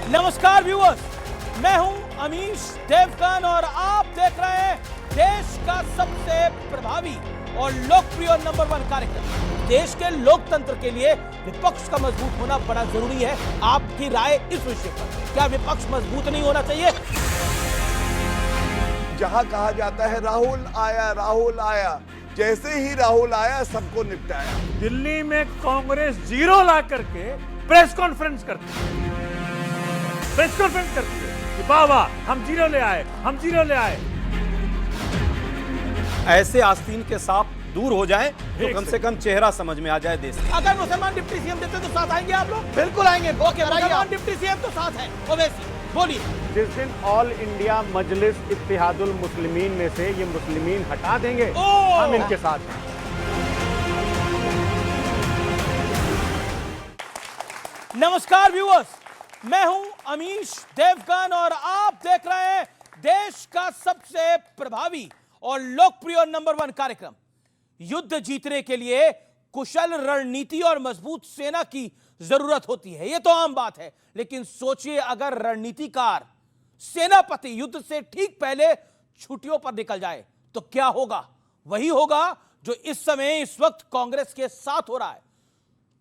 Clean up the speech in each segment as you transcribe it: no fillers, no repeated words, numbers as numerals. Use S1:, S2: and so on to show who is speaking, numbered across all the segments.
S1: नमस्कार व्यूअर्स, मैं हूं अमीश देवगन और आप देख रहे हैं देश का सबसे प्रभावी और लोकप्रिय नंबर 1 कार्यक्रम। देश के लोकतंत्र के लिए विपक्ष का मजबूत होना बड़ा जरूरी है। आपकी राय इस विषय पर, क्या विपक्ष मजबूत नहीं होना चाहिए?
S2: जहां कहा जाता है राहुल आया, जैसे ही राहुल आया सबको निपटाया।
S3: दिल्ली में कांग्रेस जीरो ला करके प्रेस कॉन्फ्रेंस करती है कि वाह वाह हम जीरो ले आए।
S4: ऐसे आस्तीन के सांप दूर हो जाएं तो कम से कम चेहरा समझ में आ जाए देश का।
S1: अगर मुसलमान डिप्टी सीएम देते तो साथ आएंगे आप लोग?
S5: बिल्कुल आएंगे।
S1: ओके, मुसलमान डिप्टी सीएम तो साथ है। ओवैसी बोलिए।
S3: जिस दिन ऑल इंडिया मजलिस इत्तेहादुल मुस्लिमीन में से ये मुस्लिमीन हटा देंगे, हम इनके साथ हैं।
S1: नमस्कार व्यूअर्स, मैं हूं अमीश देवगन और आप देख रहे हैं देश का सबसे प्रभावी और लोकप्रिय नंबर 1 कार्यक्रम। युद्ध जीतने के लिए कुशल रणनीति और मजबूत सेना की जरूरत होती है, यह तो आम बात है। लेकिन सोचिए, अगर रणनीतिकार सेनापति युद्ध से ठीक पहले छुट्टियों पर निकल जाए तो क्या होगा? वही होगा जो इस समय इस वक्त कांग्रेस के साथ हो रहा है।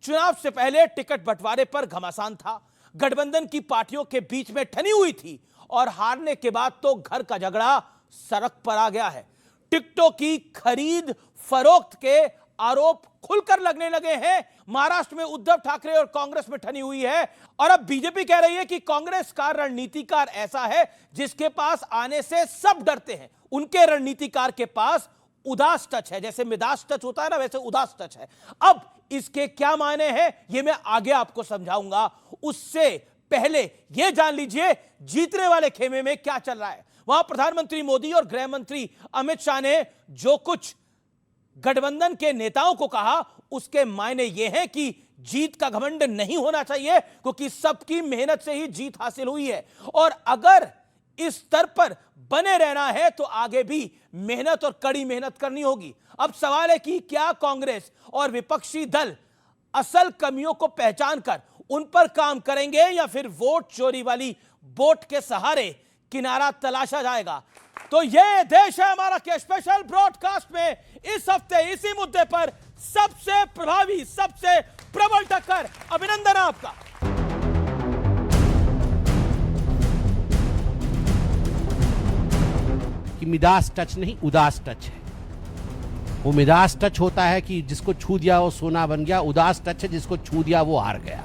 S1: चुनाव से पहले टिकट बंटवारे पर घमासान था, गठबंधन की पार्टियों के बीच में ठनी हुई थी और हारने के बाद तो घर का झगड़ा सड़क पर आ गया है। टिकटों की खरीद फरोख्त के आरोप खुलकर लगने लगे हैं। महाराष्ट्र में उद्धव ठाकरे और कांग्रेस में ठनी हुई है और अब बीजेपी कह रही है कि कांग्रेस का रणनीतिकार ऐसा है जिसके पास आने से सब डरते हैं। उनके रणनीतिकार के पास उदास टच है, जैसे मिदास टच होता है ना, वैसे उदास टच है। अब इसके क्या मायने हैं ये मैं आगे आपको समझाऊंगा। उससे पहले यह जान लीजिए जीतने वाले खेमे में क्या चल रहा है। वहां प्रधानमंत्री मोदी और गृह मंत्री अमित शाह ने जो कुछ गठबंधन के नेताओं को कहा, उसके मायने यह हैं कि जीत का घमंड नहीं होना चाहिए, क्योंकि सबकी मेहनत से ही जीत हासिल हुई है और अगर इस स्तर पर बने रहना है तो आगे भी मेहनत और कड़ी मेहनत करनी होगी। अब सवाल है कि क्या कांग्रेस और विपक्षी दल असल कमियों को पहचान कर उन पर काम करेंगे या फिर वोट चोरी वाली बोट के सहारे किनारा तलाशा जाएगा? तो यह देश है हमारा के स्पेशल ब्रॉडकास्ट में इस हफ्ते इसी मुद्दे पर सबसे प्रभावी, सबसे प्रबल टक्कर। अभिनंदन आपका।
S6: कि मिदास टच नहीं, उदास टच है। वो मिदास टच होता है कि जिसको छू दिया वो सोना बन गया, उदास टच है जिसको छू दिया वो हार गया।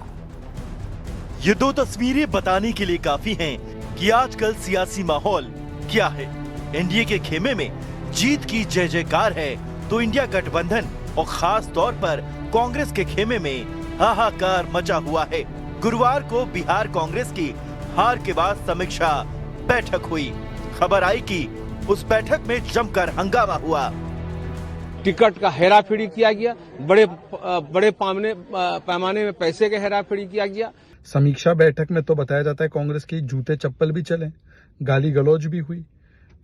S7: ये दो तस्वीरें बताने के लिए काफी हैं कि आजकल सियासी माहौल क्या है। एनडीए के खेमे में जीत की जय जयकार है तो इंडिया गठबंधन और खास तौर पर कांग्रेस के खेमे में हाहाकार मचा हुआ है। गुरुवार को बिहार कांग्रेस की हार के बाद समीक्षा बैठक हुई। खबर आई कि उस बैठक में जमकर हंगामा हुआ।
S8: टिकट का हेराफेरी किया गया, बड़े पैमाने में पैसे के हेराफेरी किया गया।
S9: समीक्षा बैठक में तो बताया जाता है कांग्रेस की जूते चप्पल भी चले, गाली गलौज भी हुई।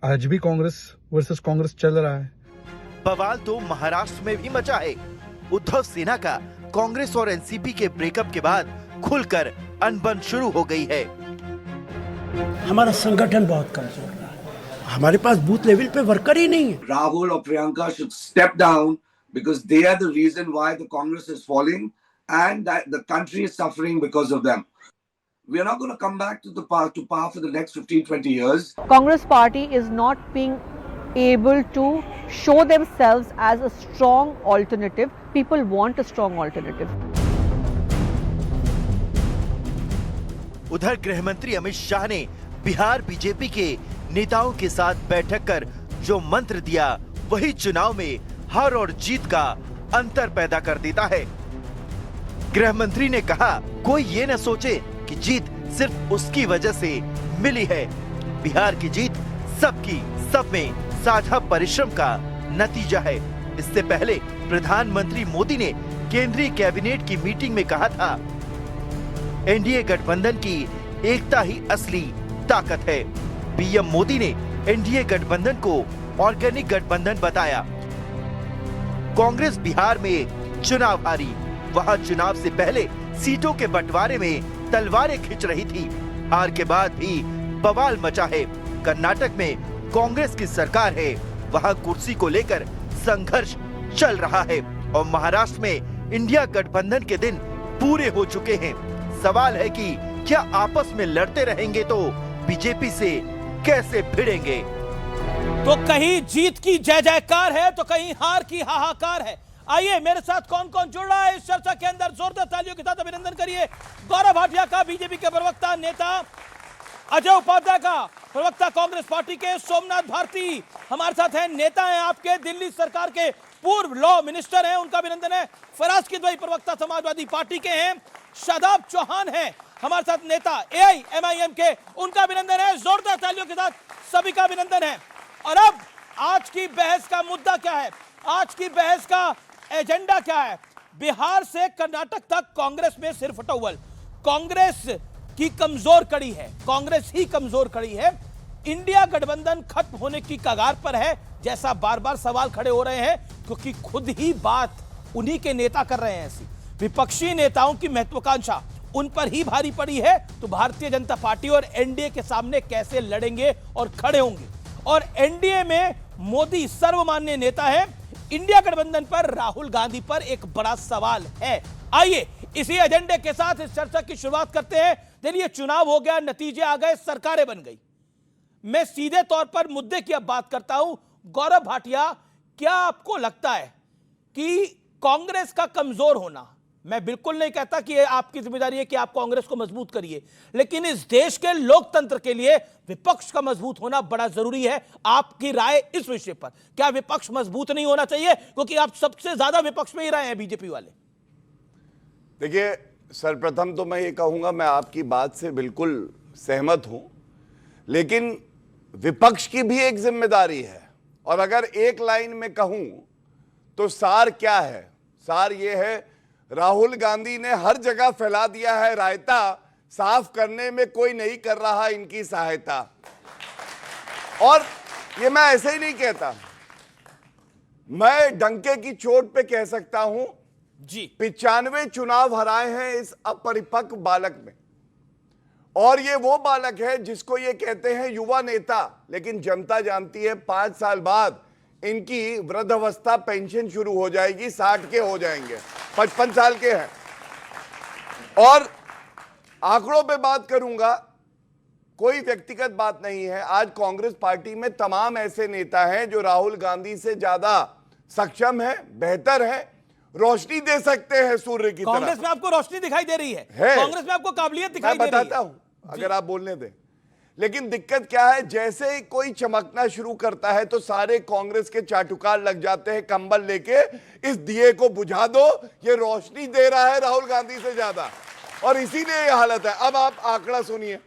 S9: आज भी कांग्रेस वर्सेस कांग्रेस चल रहा है।
S7: बवाल तो महाराष्ट्र में भी मचा है। उद्धव सेना का कांग्रेस और एनसीपी के ब्रेकअप के बाद खुलकर अनबन शुरू हो गई है।
S10: हमारा संगठन बहुत कमजोर रहा है, हमारे पास बूथ लेवल पे वर्कर ही नहीं है।
S2: Rahul or Priyanka should step down because they are the reason why the Congress is falling and that the country is suffering because of them. We are not going to come back to power for the next 15-20 years.
S11: Congress party is not being able to show themselves as a strong alternative. People want a strong alternative.
S7: उधर गृह मंत्री अमित शाह ने Bihar BJP के नेताओं के साथ बैठक कर जो मंत्र दिया वही चुनाव में हार और जीत का अंतर पैदा कर देता है। गृह मंत्री ने कहा, कोई ये न सोचे कि जीत सिर्फ उसकी वजह से मिली है। बिहार की जीत सबकी, सब में साझा परिश्रम का नतीजा है। इससे पहले प्रधानमंत्री मोदी ने केंद्रीय कैबिनेट की मीटिंग में कहा था, एनडीए गठबंधन की एकता ही असली ताकत है। पीएम मोदी ने एनडीए गठबंधन को ऑर्गेनिक गठबंधन बताया। कांग्रेस बिहार में चुनाव हारी, वहां चुनाव से पहले सीटों के बंटवारे में तलवारें खिंच रही थी। हार के बाद भी बवाल मचा है। कर्नाटक में कांग्रेस की सरकार है, वहां कुर्सी को लेकर संघर्ष चल रहा है और महाराष्ट्र में इंडिया गठबंधन के दिन पूरे हो चुके हैं। सवाल है कि क्या आपस में लड़ते रहेंगे तो बीजेपी से कैसे भिड़ेंगे?
S1: तो कहीं जीत की जय जयकार है तो कहीं हार की हाहाकार है। आइए मेरे साथ कौन कौन जुड़ रहा है इस चर्चा के अंदर, जोरदार तालियों के साथ अभिनंदन करिए गौरव भाटिया का, बीजेपी के प्रवक्ता नेता, अजय उपाध्याय का, प्रवक्ता कांग्रेस पार्टी के, सोमनाथ भारती हमारे साथ हैं, नेता हैं आपके, दिल्ली सरकार के पूर्व लॉ मिनिस्टर हैं, उनका अभिनंदन है, फराज किदवई प्रवक्ता समाजवादी पार्टी के हैं, शादाब चौहान हैं हमारे साथ नेता AIMIM के, उनका अभिनंदन है, जोरदार तालियों के साथ सभी का अभिनंदन है। और अब आज की बहस का मुद्दा क्या है, आज की बहस का एजेंडा क्या है? बिहार से कर्नाटक तक कांग्रेस में सिर फटौल, कांग्रेस की कमजोर कड़ी है, कांग्रेस ही कमजोर कड़ी है, इंडिया गठबंधन खत्म होने की कगार पर है, जैसा बार बार सवाल खड़े हो रहे हैं, क्योंकि खुद ही बात उन्हीं के नेता कर रहे हैं। ऐसी विपक्षी नेताओं की महत्वाकांक्षा उन पर ही भारी पड़ी है, तो भारतीय जनता पार्टी और एनडीए के सामने कैसे लड़ेंगे और खड़े होंगे। और एनडीए में मोदी सर्वमान्य नेता है, इंडिया गठबंधन पर राहुल गांधी पर एक बड़ा सवाल है। आइए इसी एजेंडे के साथ इस चर्चा की शुरुआत करते हैं। देखिए चुनाव हो गया, नतीजे आ गए, सरकारें बन गई। मैं सीधे तौर पर मुद्दे की अब बात करता हूं। गौरव भाटिया, क्या आपको लगता है कि कांग्रेस का कमजोर होना, मैं बिल्कुल नहीं कहता कि आपकी जिम्मेदारी है कि आप कांग्रेस को मजबूत करिए, लेकिन इस देश के लोकतंत्र के लिए विपक्ष का मजबूत होना बड़ा जरूरी है। आपकी राय इस विषय पर, क्या विपक्ष मजबूत नहीं होना चाहिए? क्योंकि आप सबसे ज्यादा विपक्ष में ही रहे हैं बीजेपी वाले।
S5: देखिए, सर्वप्रथम तो मैं ये कहूंगा, मैं आपकी बात से बिल्कुल सहमत हूं, लेकिन विपक्ष की भी एक जिम्मेदारी है। और अगर एक लाइन में कहूं तो सार क्या है? सार ये है, राहुल गांधी ने हर जगह फैला दिया है रायता, साफ करने में कोई नहीं कर रहा इनकी सहायता। और ये मैं ऐसे ही नहीं कहता, मैं डंके की चोट पे कह सकता हूं
S1: जी,
S5: 95 चुनाव हराए हैं इस अपरिपक्व बालक में। और ये वो बालक है जिसको ये कहते हैं युवा नेता, लेकिन जनता जानती है 5 साल बाद इनकी वृद्धावस्था पेंशन शुरू हो जाएगी, 60 के हो जाएंगे, 55 साल के हैं। और आंकड़ों पे बात करूंगा, कोई व्यक्तिगत बात नहीं है। आज कांग्रेस पार्टी में तमाम ऐसे नेता हैं जो राहुल गांधी से ज्यादा सक्षम है, बेहतर है, रोशनी दे सकते हैं सूर्य की तरह।
S1: कांग्रेस में आपको रोशनी दिखाई दे रही है, कांग्रेस में आपको काबिलियत दिखाई दे रही है।
S5: मैं बताता हूं, अगर आप बोलने दें। लेकिन दिक्कत क्या है, जैसे ही कोई चमकना शुरू करता है तो सारे कांग्रेस के चाटुकार लग जाते हैं कंबल लेके, इस दिए को बुझा दो, ये रोशनी दे रहा है राहुल गांधी से ज्यादा, और इसीलिए ये हालत है। अब आप आंकड़ा सुनिए,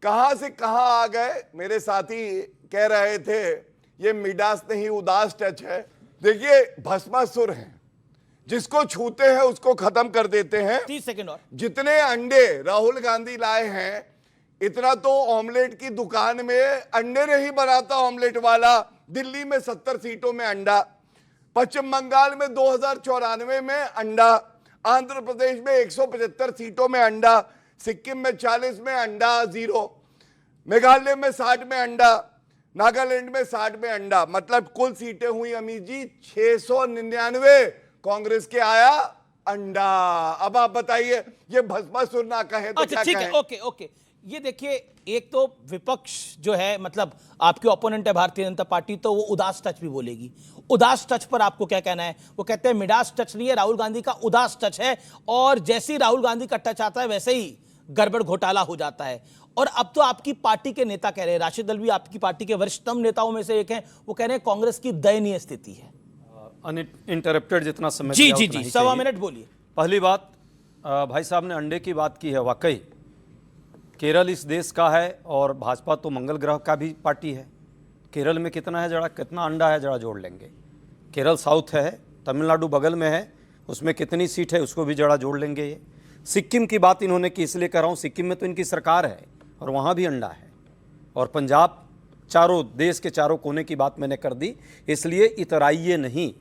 S5: कहां से कहां आ गए। मेरे साथी कह रहे थे ये मिडास नहीं उदास टच है। देखिए, भस्मासुर हैं, जिसको छूते हैं उसको खत्म कर देते हैं।
S1: 30 सेकंड और।
S5: जितने अंडे राहुल गांधी लाए हैं, इतना तो ऑमलेट की दुकान में अंडे नहीं बनाता ऑमलेट वाला। दिल्ली में 70 सीटों में अंडा, पश्चिम बंगाल में 2094 में अंडा, आंध्र प्रदेश में 175 सीटों में अंडा, सिक्किम में 40 में अंडा 0, मेघालय में 60 में अंडा, नागालैंड में 60 में अंडा। मतलब कुल सीटें हुई अमीर जी 699, कांग्रेस के आया अंडा। अब आप बताइए, ये भस्मासुर ना कहे तो
S1: अच्छा,
S5: क्या
S1: ठीक
S5: कहें?
S1: है, ओके ओके। ये देखिए, एक तो विपक्ष जो है, मतलब आपके ओपोनेंट है भारतीय जनता पार्टी, तो वो उदास टच भी बोलेगी। उदास टच पर आपको क्या कहना है? वो कहते हैं मिडास टच नहीं है, राहुल गांधी का उदास टच है, और जैसे ही राहुल गांधी का टच आता है वैसे ही गड़बड़ घोटाला हो जाता है। और अब तो आपकी पार्टी के नेता कह रहे हैं, राशिद अल्वी आपकी पार्टी के वरिष्ठतम नेताओं में से एक हैं, वो कह रहे हैं कांग्रेस की दयनीय स्थिति है।
S4: अनइंटरप्टेड जितना समय
S1: जी
S4: दिया
S1: जी
S4: उतना
S1: जी,
S4: ही
S1: सवा
S4: चाहिए।
S1: मिनट बोलिए।
S4: पहली बात, भाई साहब ने अंडे की बात की है, वाकई केरल इस देश का है और भाजपा तो मंगल ग्रह का भी पार्टी है। केरल में कितना है, जरा कितना अंडा है, जरा जोड़ लेंगे। केरल साउथ है, तमिलनाडु बगल में है, उसमें कितनी सीट है उसको भी जरा जोड़ लेंगे। ये सिक्किम की बात इन्होंने की, इसलिए कर रहा हूँ, सिक्किम में तो इनकी सरकार है और वहाँ भी अंडा है। और पंजाब, चारों देश के चारों कोने की बात मैंने कर दी, इसलिए इतराइए नहीं।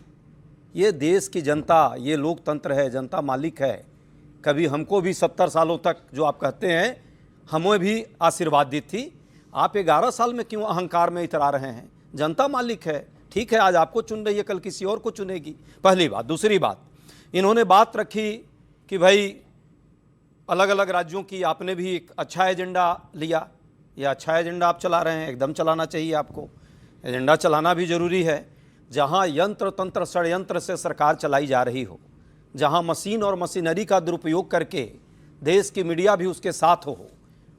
S4: ये देश की जनता, ये लोकतंत्र है, जनता मालिक है। कभी हमको भी 70 सालों तक जो आप कहते हैं हमें भी आशीर्वादित थी। आप 11 साल में क्यों अहंकार में इतरा रहे हैं? जनता मालिक है, ठीक है, आज आपको चुन रही है, कल किसी और को चुनेगी। पहली बात। दूसरी बात, इन्होंने बात रखी कि भाई अलग अलग राज्यों की आपने भी एक अच्छा एजेंडा लिया। यह अच्छा एजेंडा आप चला रहे हैं, एकदम चलाना चाहिए आपको। एजेंडा चलाना भी जरूरी है। जहां यंत्र तंत्र षड्यंत्र से सरकार चलाई जा रही हो, जहां मशीन और मशीनरी का दुरुपयोग करके देश की मीडिया भी उसके साथ हो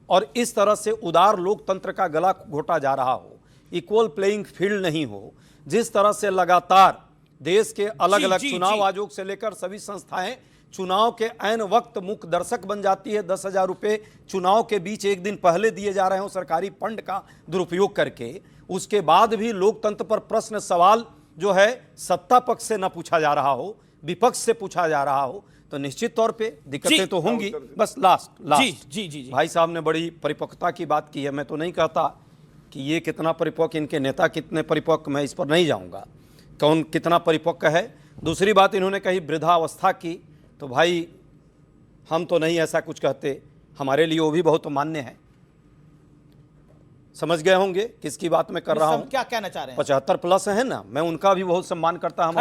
S4: और इस तरह से उदार लोकतंत्र का गला घोटा जा रहा हो, इक्वल प्लेइंग फील्ड नहीं हो, जिस तरह से लगातार देश के अलग अलग चुनाव आयोग से लेकर सभी संस्थाएं चुनाव के ऐन वक्त मुख्य दर्शक बन जाती है। 10,000 रुपये चुनाव के बीच एक दिन पहले दिए जा रहे हो सरकारी फंड का दुरुपयोग करके, उसके बाद भी लोकतंत्र पर प्रश्न सवाल जो है सत्ता पक्ष से न पूछा जा रहा हो, विपक्ष से पूछा जा रहा हो, तो निश्चित तौर पे दिक्कतें तो होंगी। बस लास्ट
S1: जी
S4: भाई साहब ने बड़ी परिपक्वता की बात की है। मैं तो नहीं कहता कि ये कितना परिपक्व, इनके नेता कितने परिपक्व, मैं इस पर नहीं जाऊंगा कौन कितना परिपक्व है। दूसरी बात इन्होंने कही वृद्धावस्था की, तो भाई हम तो नहीं ऐसा कुछ कहते, हमारे लिए वो भी बहुत मान्य है। समझ गए होंगे किसकी बात मैं कर रहा हूं।
S1: क्या कहना चाह रहे हैं?
S4: 75 प्लस है ना, मैं उनका भी बहुत सम्मान करता हूं।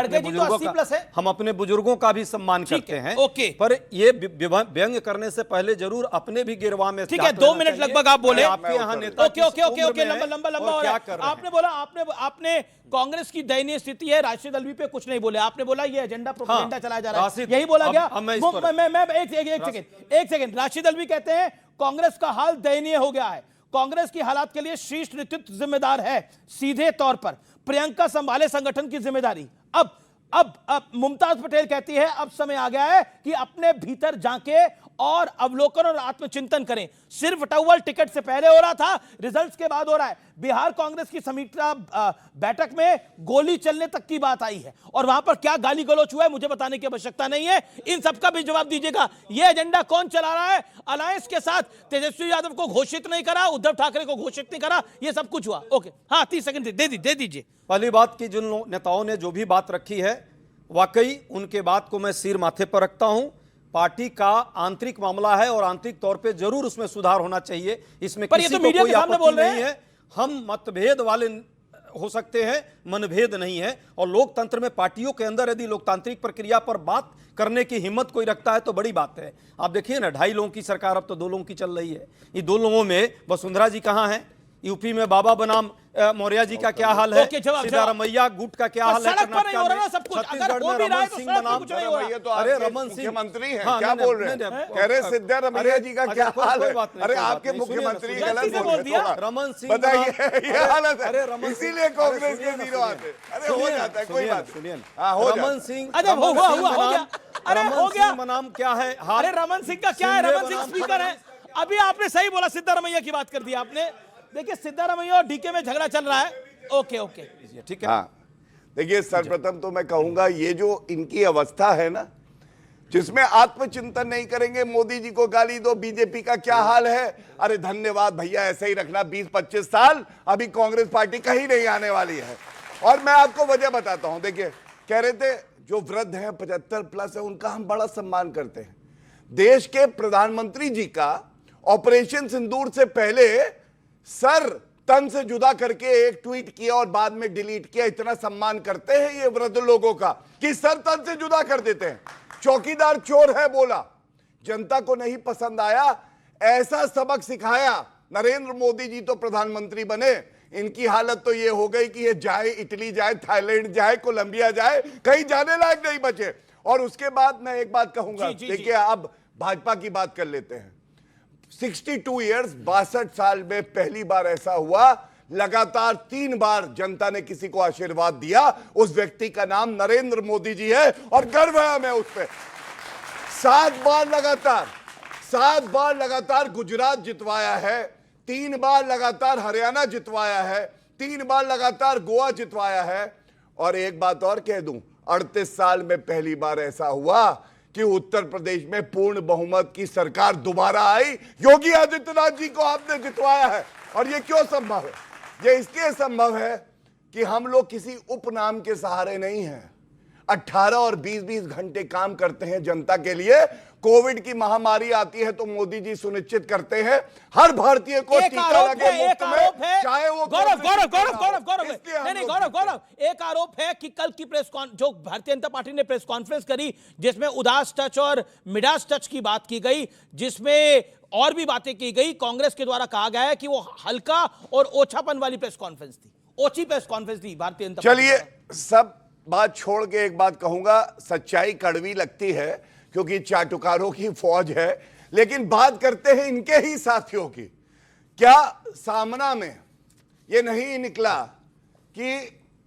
S4: हम अपने बुजुर्गों का भी सम्मान करते हैं।
S1: ओके,
S4: पर ये व्यंग करने से पहले जरूर अपने भी गिरवा में,
S1: ठीक है, 2 मिनट लगभग आप बोले।
S4: आपके यहाँ नेता
S1: ओके, लंबा हो रहा है। आपने बोला आपने कांग्रेस की दयनीय स्थिति है, राशिद अल्वी पे कुछ नहीं बोले। आपने बोला ये एजेंडा प्रोपेगेंडा चलाया जा रहा है, यही बोला गया। एक सेकंड, राशिद अल्वी कहते हैं कांग्रेस का हाल दयनीय हो गया है, कांग्रेस की हालात के लिए शीर्ष नेतृत्व जिम्मेदार है, सीधे तौर पर प्रियंका संभाले संगठन की जिम्मेदारी। अब मुमताज पटेल कहती है अब समय आ गया है कि अपने भीतर झांके और अवलोकन और आत्मचिंतन करें। सिर्फ टॉवल टिकट से पहले हो रहा था, रिजल्ट्स के बाद हो रहा है। बिहार कांग्रेस की समीक्षा बैठक में गोली चलने तक की बात आई है और वहां पर क्या गाली गलौच हुआ है मुझे बताने की आवश्यकता नहीं है, इन सबका भी जवाब दीजिएगा। यह एजेंडा कौन चला रहा है? अलायंस के साथ तेजस्वी यादव को घोषित नहीं करा, उद्धव ठाकरे को घोषित नहीं करा, यह सब कुछ हुआ। ओके, हाँ 30 सेकंड दे दीजिए।
S4: पहली बात की जिन नेताओं ने जो भी बात रखी है, वाकई उनके बात को मैं सिर माथे पर रखता हूं। पार्टी का आंतरिक मामला है और आंतरिक तौर पे जरूर उसमें सुधार होना चाहिए, इसमें किसी को कोई आपत्ति नहीं है। हम मतभेद वाले हो सकते हैं, मनभेद नहीं है। और लोकतंत्र में पार्टियों के अंदर यदि लोकतांत्रिक प्रक्रिया पर बात करने की हिम्मत कोई रखता है तो बड़ी बात है। आप देखिए ना, 2.5 लोगों की सरकार अब तो 2 लोगों की चल रही है। ये 2 लोगों में वसुंधरा जी कहां है? यूपी में बाबा बनाम मौर्य जी का क्या हाल है? सिद्धारमैया गुट का क्या हाल है?
S5: छत्तीसगढ़ में रमन सिंह बनाम, अरे रमन सिंह मंत्री हैं, क्या बोल रहे हैं? कह रहे सिद्धारमैया जी का क्या हाल है? अरे आपके मुख्यमंत्री गलत बोल दिया। रमन सिंह बताइए, ये हालत है, इसीलिए कांग्रेस के जीरो आते। अरे हो जाता है, कोई बात सुनिए।
S4: रमन सिंह,
S1: अरे हो गया
S4: बनाम क्या है?
S1: अरे रमन सिंह का क्या है? रमन सिंह स्पीकर है। अभी आपने सही बोला, सिद्धारमैया की बात कर दी आपने। देखिए सिद्धारमैया और डीके में झगड़ा चल रहा है। ओके
S4: ठीक है।
S5: हाँ, देखिए सर्वप्रथम तो मैं कहूंगा ये जो इनकी अवस्था है ना, जिसमें आत्मचिंतन नहीं करेंगे, मोदी जी को गाली दो, बीजेपी का क्या हाल है, अरे धन्यवाद भैया, ऐसे ही रखना 20-25 साल, अभी कांग्रेस पार्टी कहीं नहीं आने वाली है। और मैं आपको वजह बताता हूं। देखिए, कह रहे थे जो वृद्ध हैं 75 प्लस है, उनका हम बड़ा सम्मान करते हैं। देश के प्रधानमंत्री जी का ऑपरेशन सिंदूर से पहले सर तन से जुदा करके एक ट्वीट किया और बाद में डिलीट किया। इतना सम्मान करते हैं ये वृद्ध लोगों का कि सर तन से जुदा कर देते हैं। चौकीदार चोर है बोला, जनता को नहीं पसंद आया, ऐसा सबक सिखाया। नरेंद्र मोदी जी तो प्रधानमंत्री बने, इनकी हालत तो ये हो गई कि ये जाए इटली जाए, थाईलैंड जाए, कोलंबिया जाए, कहीं जाने लायक नहीं बचे। और उसके बाद मैं एक बात कहूंगा, देखिए अब भाजपा की बात कर लेते हैं। 62 ईयर्स, 62 साल में पहली बार ऐसा हुआ, लगातार 3 बार जनता ने किसी को आशीर्वाद दिया। उस व्यक्ति का नाम नरेंद्र मोदी जी है और गर्व है हमें उस पर। 7 बार लगातार गुजरात जितवाया है, 3 बार लगातार हरियाणा जितवाया है, 3 बार लगातार गोवा जितवाया है। और एक बात और कह दूं, 38 साल में पहली बार ऐसा हुआ कि उत्तर प्रदेश में पूर्ण बहुमत की सरकार दोबारा आई। योगी आदित्यनाथ जी को आपने जितवाया है। और ये क्यों संभव है? ये इसलिए संभव है कि हम लोग किसी उपनाम के सहारे नहीं हैं। 18 और 20-20 घंटे काम करते हैं जनता के लिए। कोविड की महामारी आती है तो मोदी जी सुनिश्चित करते हैं हर भारतीय को टीका लगे मुफ्त में, चाहे वो
S1: गौरव नहीं गौरव एक आरोप है कि कल की जो भारतीय जनता पार्टी ने प्रेस कॉन्फ्रेंस करी जिसमें उदास टच और मिडास टच की बात की गई, जिसमें और भी बातें की गई, कांग्रेस के द्वारा कहा गया है कि वो हल्का और ओछापन वाली प्रेस कॉन्फ्रेंस थी, ओछी प्रेस कॉन्फ्रेंस थी भारतीय जनता पार्टी।
S5: चलिए सब बात छोड़ के एक बात कहूंगा, सच्चाई कड़वी लगती है क्योंकि चाटुकारों की फौज है, लेकिन बात करते हैं इनके ही साथियों की। क्या सामना में ये नहीं निकला कि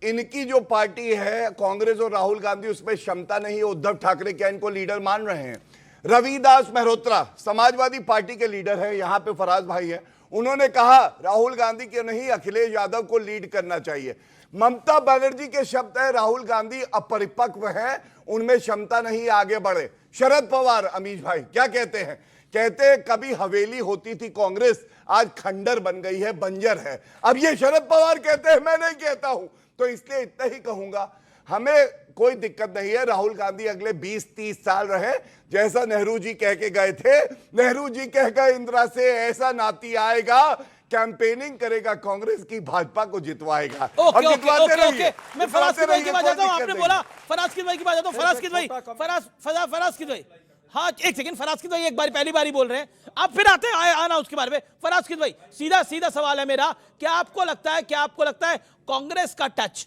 S5: इनकी जो पार्टी है कांग्रेस और राहुल गांधी, उसमें क्षमता नहीं है? उद्धव ठाकरे क्या इनको लीडर मान रहे हैं? रविदास मेहरोत्रा समाजवादी पार्टी के लीडर है, यहां पे फराज भाई है, उन्होंने कहा राहुल गांधी के नहीं अखिलेश यादव को लीड करना चाहिए। ममता बनर्जी के शब्द है राहुल गांधी अपरिपक्व है, उनमें क्षमता नहीं आगे बढ़े। शरद पवार अमीश भाई क्या कहते हैं? कहते हैं कभी हवेली होती थी कांग्रेस, आज खंडर बन गई है, बंजर है। अब ये शरद पवार कहते हैं, मैं नहीं कहता हूं। तो इसलिए इतना ही कहूंगा, हमें कोई दिक्कत नहीं है राहुल गांधी अगले 20-30 साल रहे, जैसा नेहरू जी कह के गए थे। नेहरू जी कह गए इंदिरा से ऐसा नाती आएगा, कैंपेनिंग करेगा कांग्रेस की, भाजपा को जितवाएगा।
S1: मैं फराज भाई की बात जाता हूं, आपने बोला फराज भाई की बात जाता हूं, फराज भाई हाँ एक सेकंड, फराज भाई एक बार पहली बारी बोल रहे हैं, आप फिर आते हैं आना उसके बारे में। फराज भाई सीधा सवाल है मेरा, क्या आपको लगता है कांग्रेस का टच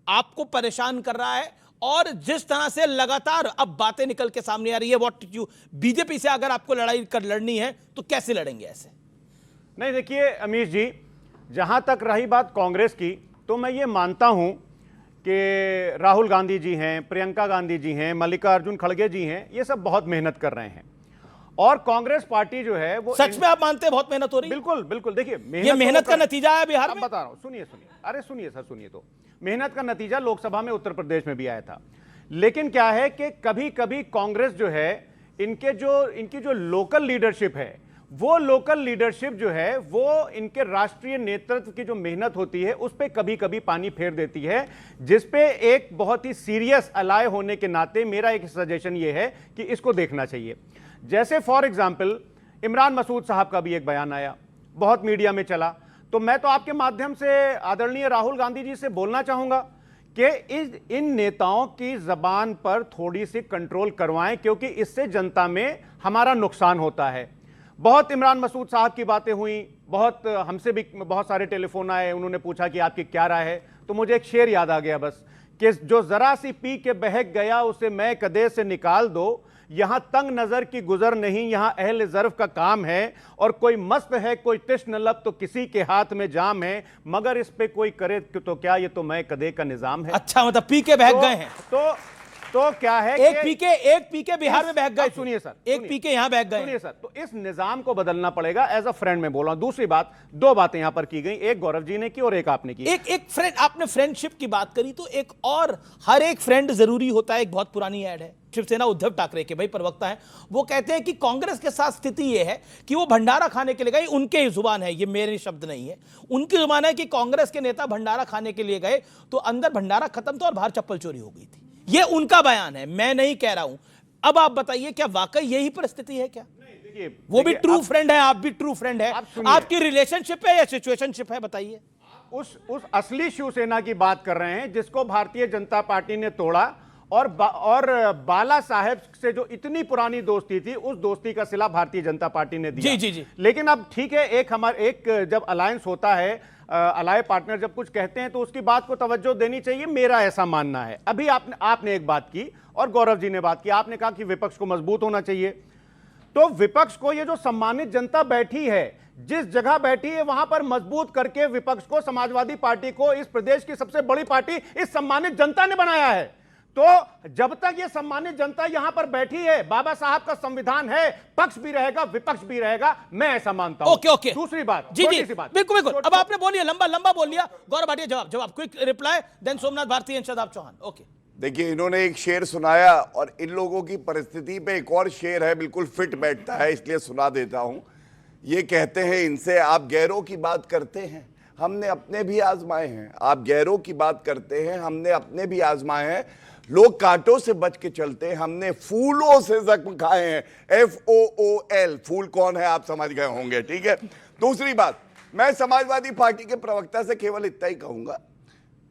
S1: आपको परेशान कर रहा है? और जिस तरह से लगातार अब बातें निकल के सामने आ रही है, व्हाट यू बीजेपी से अगर आपको लड़नी है तो कैसे लड़ेंगे ऐसे?
S3: नहीं देखिए अमीश जी, जहां तक रही बात कांग्रेस की, तो मैं ये मानता हूं कि राहुल गांधी जी हैं, प्रियंका गांधी जी हैं, मल्लिकार्जुन खड़गे जी हैं, ये सब बहुत मेहनत कर रहे हैं। और कांग्रेस पार्टी जो है वो
S1: सच में आप मानते हैं बहुत मेहनत हो रही है?
S3: बिल्कुल बिल्कुल। देखिए
S1: ये मेहनत का नतीजा है बिहार में,
S3: बता रहा हूं, सुनिए अरे सुनिए सर, सुनिए। तो मेहनत का नतीजा लोकसभा में उत्तर प्रदेश में भी आया था, लेकिन क्या है कि कभी कभी कांग्रेस जो है, इनकी जो लोकल लीडरशिप है, वो लोकल लीडरशिप जो है वो इनके राष्ट्रीय नेतृत्व की जो मेहनत होती है उस पे कभी कभी पानी फेर देती है, जिस पे एक बहुत ही सीरियस अलाय होने के नाते मेरा एक सजेशन ये है कि इसको देखना चाहिए। जैसे फॉर एग्जाम्पल इमरान मसूद साहब का भी एक बयान आया, बहुत मीडिया में चला, तो मैं तो आपके माध्यम से आदरणीय राहुल गांधी जी से बोलना चाहूंगा कि इन नेताओं की जबान पर थोड़ी सी कंट्रोल करवाएं, क्योंकि इससे जनता में हमारा नुकसान होता है। बहुत इमरान मसूद साहब की बातें हुई, बहुत हमसे भी बहुत सारे टेलीफोन आए, उन्होंने पूछा कि आपकी क्या राय है। तो मुझे एक शेर याद आ गया बस, कि जो जरा सी पी के बहक गया उसे मैं कदे से निकाल दो, यहां तंग नजर की गुजर नहीं, यहां अहले ज़र्फ का काम है, और कोई मस्त है कोई तिश्न लब तो किसी के हाथ में जाम है, मगर इस पे कोई करे तो क्या, ये तो मैं कदे का निजाम है।
S1: अच्छा, मतलब पी के बहक गए हैं
S3: तो क्या है,
S1: एक पीके बिहार में बहक गए।
S3: सुनिए सर,
S1: एक पीके यहां बहक गए।
S3: सुनिए सर, तो इस निजाम को बदलना पड़ेगा। एज अ फ्रेंड में बोल रहा हूं। दूसरी बात, दो बातें यहां पर की गई, एक गौरव जी ने की और एक आपने की।
S1: एक फ्रेंड, आपने फ्रेंडशिप की बात करी, तो एक और, हर एक फ्रेंड जरूरी होता है। एक बहुत पुरानी ऐड है शिवसेना उद्धव ठाकरे के, भाई प्रवक्ता है, वो कहते हैं कि कांग्रेस के साथ स्थिति यह है कि वो भंडारा खाने के लिए गए, उनके जुबान है, ये मेरे शब्द नहीं है, उनकी जुबान है कि कांग्रेस के नेता भंडारा खाने के लिए गए तो अंदर भंडारा खत्म था और बाहर चप्पल चोरी हो गई थी। ये उनका बयान है, मैं नहीं कह रहा हूं। अब आप बताइए, क्या वाकई यही परिस्थिति है? क्या वो भी ट्रू फ्रेंड है, आप भी ट्रू फ्रेंड है, आपकी रिलेशनशिप है या सिचुएशनशिप है? बताइए।
S3: उस असली शिवसेना की बात कर रहे हैं जिसको भारतीय जनता पार्टी ने तोड़ा, और बाला साहेब से जो इतनी पुरानी दोस्ती थी, उस दोस्ती का सिला भारतीय जनता पार्टी ने दिया।
S1: जी।
S3: लेकिन अब ठीक है, एक जब अलायंस होता है, अलाय पार्टनर जब कुछ कहते हैं तो उसकी बात को तवज्जो देनी चाहिए, मेरा ऐसा मानना है। अभी आपने एक बात की और गौरव जी ने बात की, आपने कहा कि विपक्ष को मजबूत होना चाहिए। तो विपक्ष को, ये जो सम्मानित जनता बैठी है, जिस जगह बैठी है वहां पर मजबूत करके विपक्ष को, समाजवादी पार्टी को, इस प्रदेश की सबसे बड़ी पार्टी इस सम्मानित जनता ने बनाया है। तो जब तक ये सम्मानित जनता यहां पर बैठी है, बाबा साहब का संविधान है, पक्ष भी रहेगा विपक्ष भी रहेगा, मैं ऐसा मानता हूं।
S1: ओके।
S3: दूसरी बात,
S1: जी बिल्कुल। अब आपने बोलिए, लंबा बोल लिया। गौरव भाटिया जवाब quick reply, then Somnath Bharti and Shadab Chauhan. Okay.
S5: देखिए, इन्होंने एक शेर सुनाया और इन लोगों की परिस्थिति पे एक और शेर है, बिल्कुल फिट बैठता है, इसलिए सुना देता हूं। ये कहते हैं इनसे, आप गैरों की बात करते हैं, हमने अपने भी आजमाए हैं। आप गैरों की बात करते हैं, हमने अपने भी आजमाए हैं। लोग कांटों से बच के चलते हैं, हमने फूलों से जख्म खाए हैं। FOOL, फूल कौन है आप समझ गए होंगे, ठीक है। दूसरी बात, मैं समाजवादी पार्टी के प्रवक्ता से केवल इतना ही कहूंगा,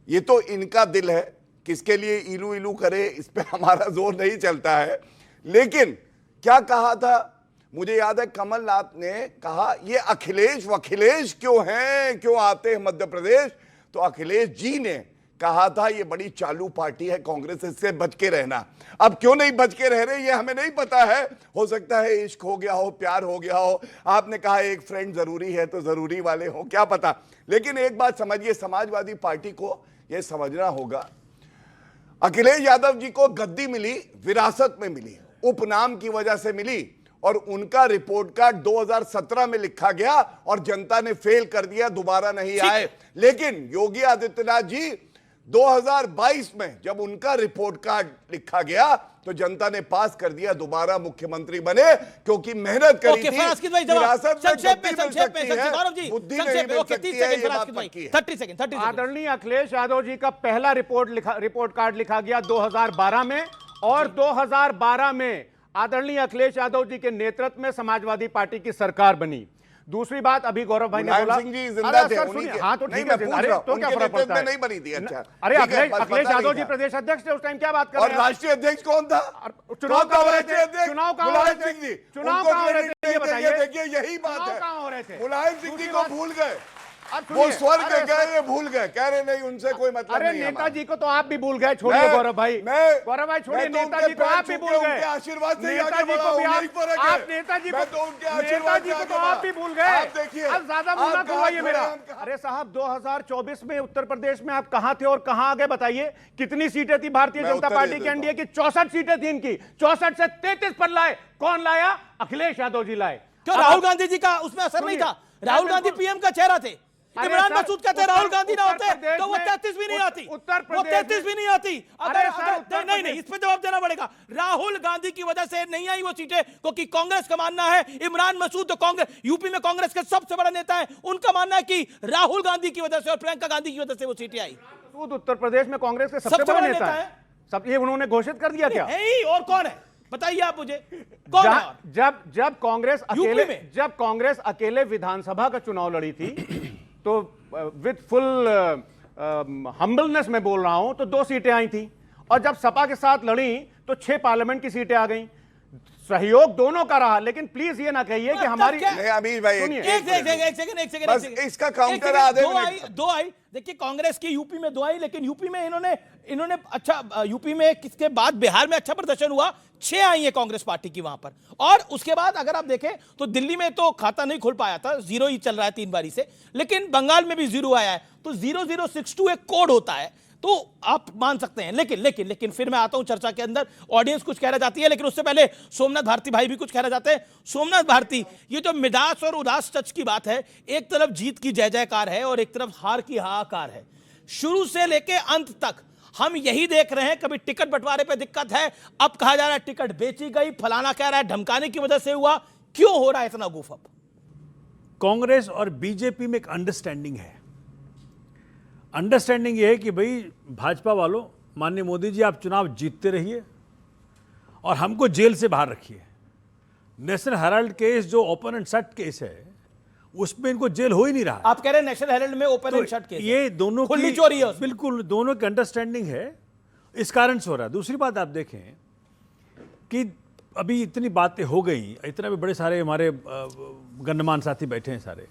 S5: ये तो इनका दिल है, किसके लिए इलू इलू करे इस पे हमारा जोर नहीं चलता है। लेकिन क्या कहा था, मुझे याद है कमलनाथ ने कहा ये अखिलेश क्यों हैं, क्यों आते हैं मध्य प्रदेश, तो अखिलेश जी ने कहा था ये बड़ी चालू पार्टी है कांग्रेस, इससे बच के रहना। अब क्यों नहीं बच के रह रहे ये हमें नहीं पता है, हो सकता है इश्क हो गया हो, प्यार हो गया हो, आपने कहा एक फ्रेंड जरूरी है तो जरूरी वाले हो, क्या पता। लेकिन एक बात समझिए, समाजवादी पार्टी को यह समझना होगा, अखिलेश यादव जी को गद्दी मिली, विरासत में मिली, उपनाम की वजह से मिली, और उनका रिपोर्ट कार्ड 2017 में लिखा गया और जनता ने फेल कर दिया, दोबारा नहीं आए। लेकिन योगी आदित्यनाथ जी 2022 में जब उनका रिपोर्ट कार्ड लिखा गया तो जनता ने पास कर दिया, दोबारा मुख्यमंत्री बने, क्योंकि मेहनत करी थी। विरासत में गद्दी मिल सकती है, बुद्धि नहीं मिल सकती है, ये बात पक्की है।
S1: 30 सेकंड।
S3: आदरणीय अखिलेश यादव जी का पहला रिपोर्ट कार्ड लिखा गया 2012 में, और 2012 में आदरणीय अखिलेश यादव जी के नेतृत्व में समाजवादी पार्टी की सरकार बनी। दूसरी बात, अभी गौरव भाई ने बोला,
S5: सिंह जी जिंदा थे,
S3: हाँ तो ठीक है, अरे तो क्या फर्क पड़ता है,
S5: नहीं बनी थी। अच्छा,
S3: अरे अखिलेश यादव जी प्रदेश अध्यक्ष थे उस टाइम, क्या बात कर रहे हैं।
S5: और राष्ट्रीय अध्यक्ष कौन था?
S3: चुनाव कहाँ हो रहे थे?
S5: चुनाव कहाँ हो रहे थे?
S3: चुनाव कहाँ हो रहे थे ये बताइए।
S5: देखिए यही बात है,
S3: कहाँ हो रहे थे?
S5: मुलायम सिंह जी को भूल गए, वो स्वर्ग गए, ये भूल गए, कह रहे नहीं उनसे कोई मतलब नहीं।
S3: अरे नेताजी को तो आप भी भूल गए, छोड़िए गौरव भाई, गौरव भाई छोड़िए, नेताजी को आप भी भूल गए,
S5: आशीर्वाद से
S3: नेताजी को भी आप नेताजी को तो आप भी भूल गए। अब ज्यादा मुंह ना खुलवाइए मेरा। अरे साहब 2024 में उत्तर प्रदेश में आप कहां थे और कहां आ गए बताइए। कितनी सीटें थी भारतीय जनता पार्टी की, एनडीए की? 64 सीटें थी इनकी, 64 से 33 पर लाए। कौन लाया? अखिलेश यादव जी लाए।
S1: क्यों राहुल गांधी जी का उसमें असर नहीं था? राहुल गांधी पीएम का चेहरा थे, इमरान मसूद कहते राहुल गांधी ना होते तो वो 33 भी नहीं आती, वो 33 भी नहीं आती। अगर नहीं, इस पे जवाब देना पड़ेगा। राहुल गांधी की वजह से नहीं आई वो सीटें, क्योंकि कांग्रेस का मानना है, इमरान मसूद तो कांग्रेस यूपी में कांग्रेस के सबसे बड़ा नेता है, उनका मानना है कि राहुल गांधी की वजह से और प्रियंका गांधी की वजह से वो सीटें आई।
S3: उत्तर प्रदेश में कांग्रेस के सबसे बड़ा नेता है, सब ये उन्होंने घोषित कर दिया क्या?
S1: और कौन है बताइए आप मुझे, कौन है?
S3: जब कांग्रेस अकेले विधानसभा का चुनाव लड़ी थी तो विद फुल हम्बलनेस में बोल रहा हूं, तो 2 सीटें आई थी, और जब सपा के साथ लड़ी तो 6 पार्लियामेंट की सीटें आ गईं। सहयोग दोनों का रहा, लेकिन प्लीज ये ना कहिए कि हमारी
S5: अमीर भाई
S1: एक सेकंड
S5: इसका काउंटर
S1: दो आई। देखिए कांग्रेस की यूपी में 2 आई, लेकिन यूपी में इन्होंने अच्छा, यूपी में किसके बाद बिहार में अच्छा प्रदर्शन हुआ, 6 आई है कांग्रेस पार्टी की वहां पर। और उसके बाद अगर आप देखें तो दिल्ली में तो खाता नहीं खुल पाया था, 0 ही चल रहा है 3 बारी से, लेकिन बंगाल में भी 0 आया है, तो 0062 एक कोड होता है, तो आप मान सकते हैं। लेकिन फिर मैं आता हूं चर्चा के अंदर, ऑडियंस कुछ कहना चाहती है, लेकिन उससे पहले सोमनाथ भारती भाई भी कुछ कहना चाहते हैं। सोमनाथ भारती, ये जो मिडास और उदास टच की बात है, एक तरफ जीत की जय जयकार है और एक तरफ हार की हाहाकार है। शुरू से लेके अंत तक हम यही देख रहे हैं, कभी टिकट बंटवारे पे दिक्कत है, अब कहा जा रहा है टिकट बेची गई, फलाना कह रहा है धमकाने की वजह से हुआ। क्यों हो रहा है इतना गूफ अप?
S12: कांग्रेस और बीजेपी में एक अंडरस्टैंडिंग है। अंडरस्टैंडिंग ये है कि भाई भाजपा वालों, माननीय मोदी जी आप चुनाव जीतते रहिए और हमको जेल से बाहर रखिए। नेशनल हेराल्ड केस जो ओपन एंड शट केस है, उसमें इनको जेल हो ही नहीं रहा।
S1: आप कह रहे हैं नेशनल हेराल्ड में ओपन एंड शट केस,
S12: ये दोनों
S1: खुली चोरी है,
S12: बिल्कुल दोनों की अंडरस्टैंडिंग है, इस कारण से हो रहा है। दूसरी बात आप देखें कि अभी इतनी बातें हो गई, इतने भी बड़े सारे हमारे गणमान्य साथी बैठे हैं सारे,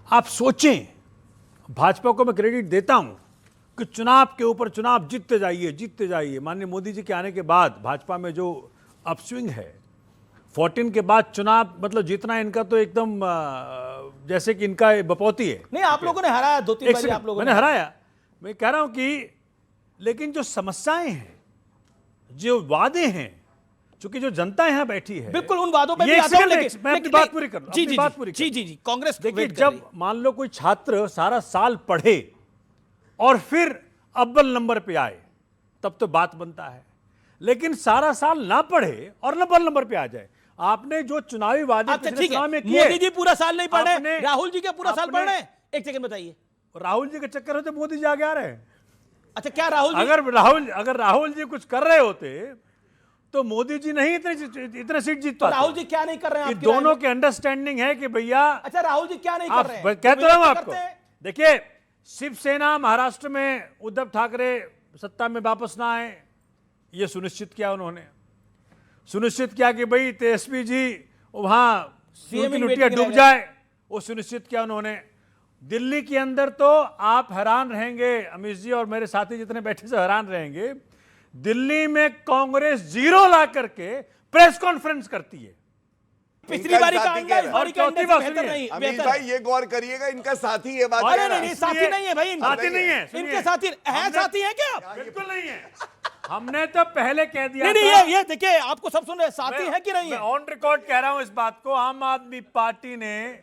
S12: आप सोचें, भाजपा को मैं क्रेडिट देता हूं कि चुनाव के ऊपर चुनाव जीतते जाइए। माननीय मोदी जी के आने के बाद भाजपा में जो अपस्विंग है, 14 के बाद चुनाव मतलब जीतना इनका तो एकदम जैसे कि इनका बपौती है।
S1: नहीं, आप लोगों ने हराया 2-3 बार, आप लोगों
S12: मैंने हराया। मैं कह रहा हूं कि लेकिन जो समस्याएं हैं, जो वादे हैं, चूंकि जो जनता यहां बैठी है,
S1: बिल्कुल उन वादों पे भी आता हूं, लेकिन
S12: मैं अपनी बात पूरी कर रहा हूं।
S1: जी कांग्रेस
S12: देखिए, जब मान लो कोई छात्र सारा साल पढ़े और फिर अव्वल नंबर पे आए, तब तो बात बनता है, लेकिन सारा साल ना पढ़े और अव्वल नंबर पे आ जाए। आपने जो चुनावी वादे पिछले चुनाव में किए,
S1: मोदी जी पूरा साल नहीं पढ़े, राहुल जी के पूरा साल पढ़ रहे हैं। एक सेकंड बताइए,
S12: राहुल जी के चक्कर होते मोदी जी आगे आ रहे हैं।
S1: अच्छा, क्या राहुल जी
S12: अगर राहुल जी कुछ कर रहे होते तो मोदी जी नहीं इतने सीट जीत
S1: तो
S12: पाते।
S1: राहुल जी क्या नहीं कर रहे हैं
S12: ये
S1: आपकी राय
S12: दोनों
S1: में?
S12: की अंडरस्टैंडिंग है कि भैया,
S1: अच्छा, राहुल जी क्या नहीं कर रहे हैं?
S12: कह तो रहा हूं
S1: वो
S12: आपको।
S1: करते हैं।
S12: देखिए, शिवसेना महाराष्ट्र में उद्धव ठाकरे सत्ता में वापस ना आए, ये सुनिश्चित किया उन्होंने। सुनिश्चित किया कि भाई तेजस्वी जी वहां
S1: CM
S12: की
S1: in
S12: लुटिया
S1: waiting
S12: डूब
S1: रह
S12: जाए, वो सुनिश्चित किया उन्होंने। दिल्ली के अंदर तो आप हैरान रहेंगे, अमित जी और मेरे साथी जितने बैठे से हैरान रहेंगे, दिल्ली में कांग्रेस 0 ला करके प्रेस कॉन्फ्रेंस करती है।
S1: पिछली बारी का
S5: साथी
S1: अंडा
S5: कह
S1: इस
S5: रहे
S1: बारी
S12: हैं।
S1: का
S12: और
S1: अंडा
S12: चौथी बात
S1: से बेहतर
S12: सुनिए,
S1: नहीं,
S5: अमीर
S1: बेहतर
S5: भाई ये गौर करिएगा, इनका साथी ये बात
S1: अरे
S5: कह रहा
S1: नहीं,
S5: है।
S1: साथी नहीं है भाई इनका।
S12: साथी नहीं है, सुनिए।
S1: इनके साथी है, साथी है क्या?
S12: बिल्कुल नहीं है। हमने तो पहले कह दिया
S1: नहीं,
S12: था।
S1: ये देखिए, आपको सब सुन रहे हैं, साथी है कि नहीं
S12: मैं
S1: है?
S12: ऑन रिकॉर्ड कह रहा हूं इस बात को। आम आदमी पार्टी ने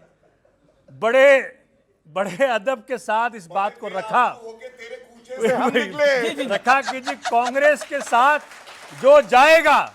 S12: बड़े अदब के साथ इस बात को रखा
S5: तेरे कूचे से हम निकले।
S12: रखा कि जी कांग्रेस के साथ जो जाएगा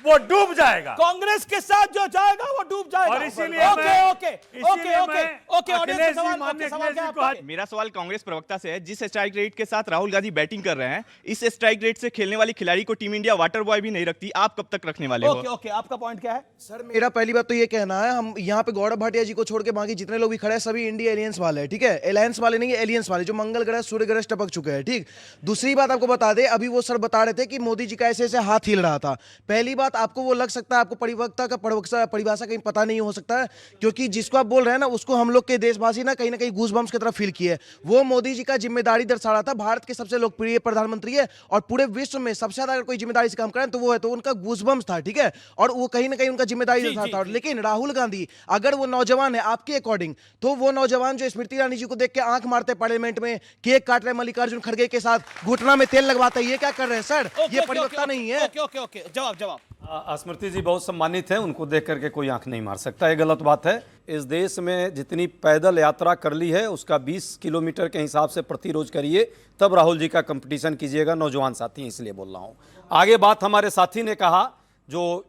S12: वो डूब जाएगा।
S1: कांग्रेस के साथ जो जाएगा वो डूब जाएगा।
S12: और इसीलिए
S1: ओके
S12: मैं-
S1: ओके
S12: इसीलिए
S1: ओके ओके
S12: मैं
S1: ओके ऑडियंस
S12: अखिलेश
S1: का
S12: जी,
S1: सवाल,
S12: माननीय
S1: आपका सवाल
S12: अखिलेश
S1: क्या
S12: जी को
S1: है?
S13: मेरा सवाल कांग्रेस प्रवक्ता से है। जिस स्ट्राइक रेट के साथ राहुल गांधी बैटिंग कर रहे हैं, इस स्ट्राइक रेट से खेलने वाली खिलाड़ी को टीम इंडिया वाटर बॉय भी नहीं रखती। आप कब तक रखने वाले हो?
S1: ओके ओके, आपका पॉइंट क्या है?
S14: सर, मेरा पहली बात तो ये कहना है, हम यहाँ पे गौरव भाटिया जी को छोड़ के बाकी जितने लोग भी खड़े हैं सभी इंडिया एलियंस वाले हैं, ठीक है? अलायंस वाले नहीं है, एलियंस वाले, जो मंगल ग्रह सूर्य ग्रह टपक चुके हैं, ठीक। दूसरी बात आपको बता दे, अभी वो सर बता रहे थे कि मोदी जी का ऐसे ऐसे हाथ हिल रहा था। पहली बात, आपको वो लग सकता है, आपको परिवक्ता का परिभाषा कहीं पता नहीं हो सकता है, क्योंकि जिसको आप बोल रहे हैं ना, उसको हम लोग के देशवासी ना कहीं गूज़बम्प्स की तरफ फील किए। वो मोदी जी का जिम्मेदारी दर्शा रहा था। भारत के सबसे लोकप्रिय प्रधानमंत्री है और पूरे विश्व में सबसे ज्यादा अगर कोई जिम्मेदारी से काम करें तो वो है, तो उनका गूज़बम्प्स था, ठीक है? और वो कहीं ना कहीं उनका जिम्मेदारी दर्शा था। लेकिन राहुल गांधी अगर वो नौजवान है आपके अकॉर्डिंग, तो वो नौजवान जो स्मृति ईरानी जी को देख के आंख मारते पार्लियामेंट में, केक काट रहे मल्लिकार्जुन खड़गे के साथ, घुटना में तेल लगवाते, ये क्या कर रहे हैं सर? ये परिवर्तन नहीं है।
S1: ओके ओके ओके, जवाब।
S4: स्मृति जी बहुत सम्मानित हैं, उनको देख करके कोई आंख नहीं मार सकता, ये गलत बात है। इस देश में जितनी पैदल यात्रा कर ली है उसका 20 किलोमीटर के हिसाब से प्रति रोज करिए, तब राहुल जी का कंपटीशन कीजिएगा। नौजवान साथी हैं इसलिए बोल रहा हूँ। आगे बात हमारे साथी ने कहा, जो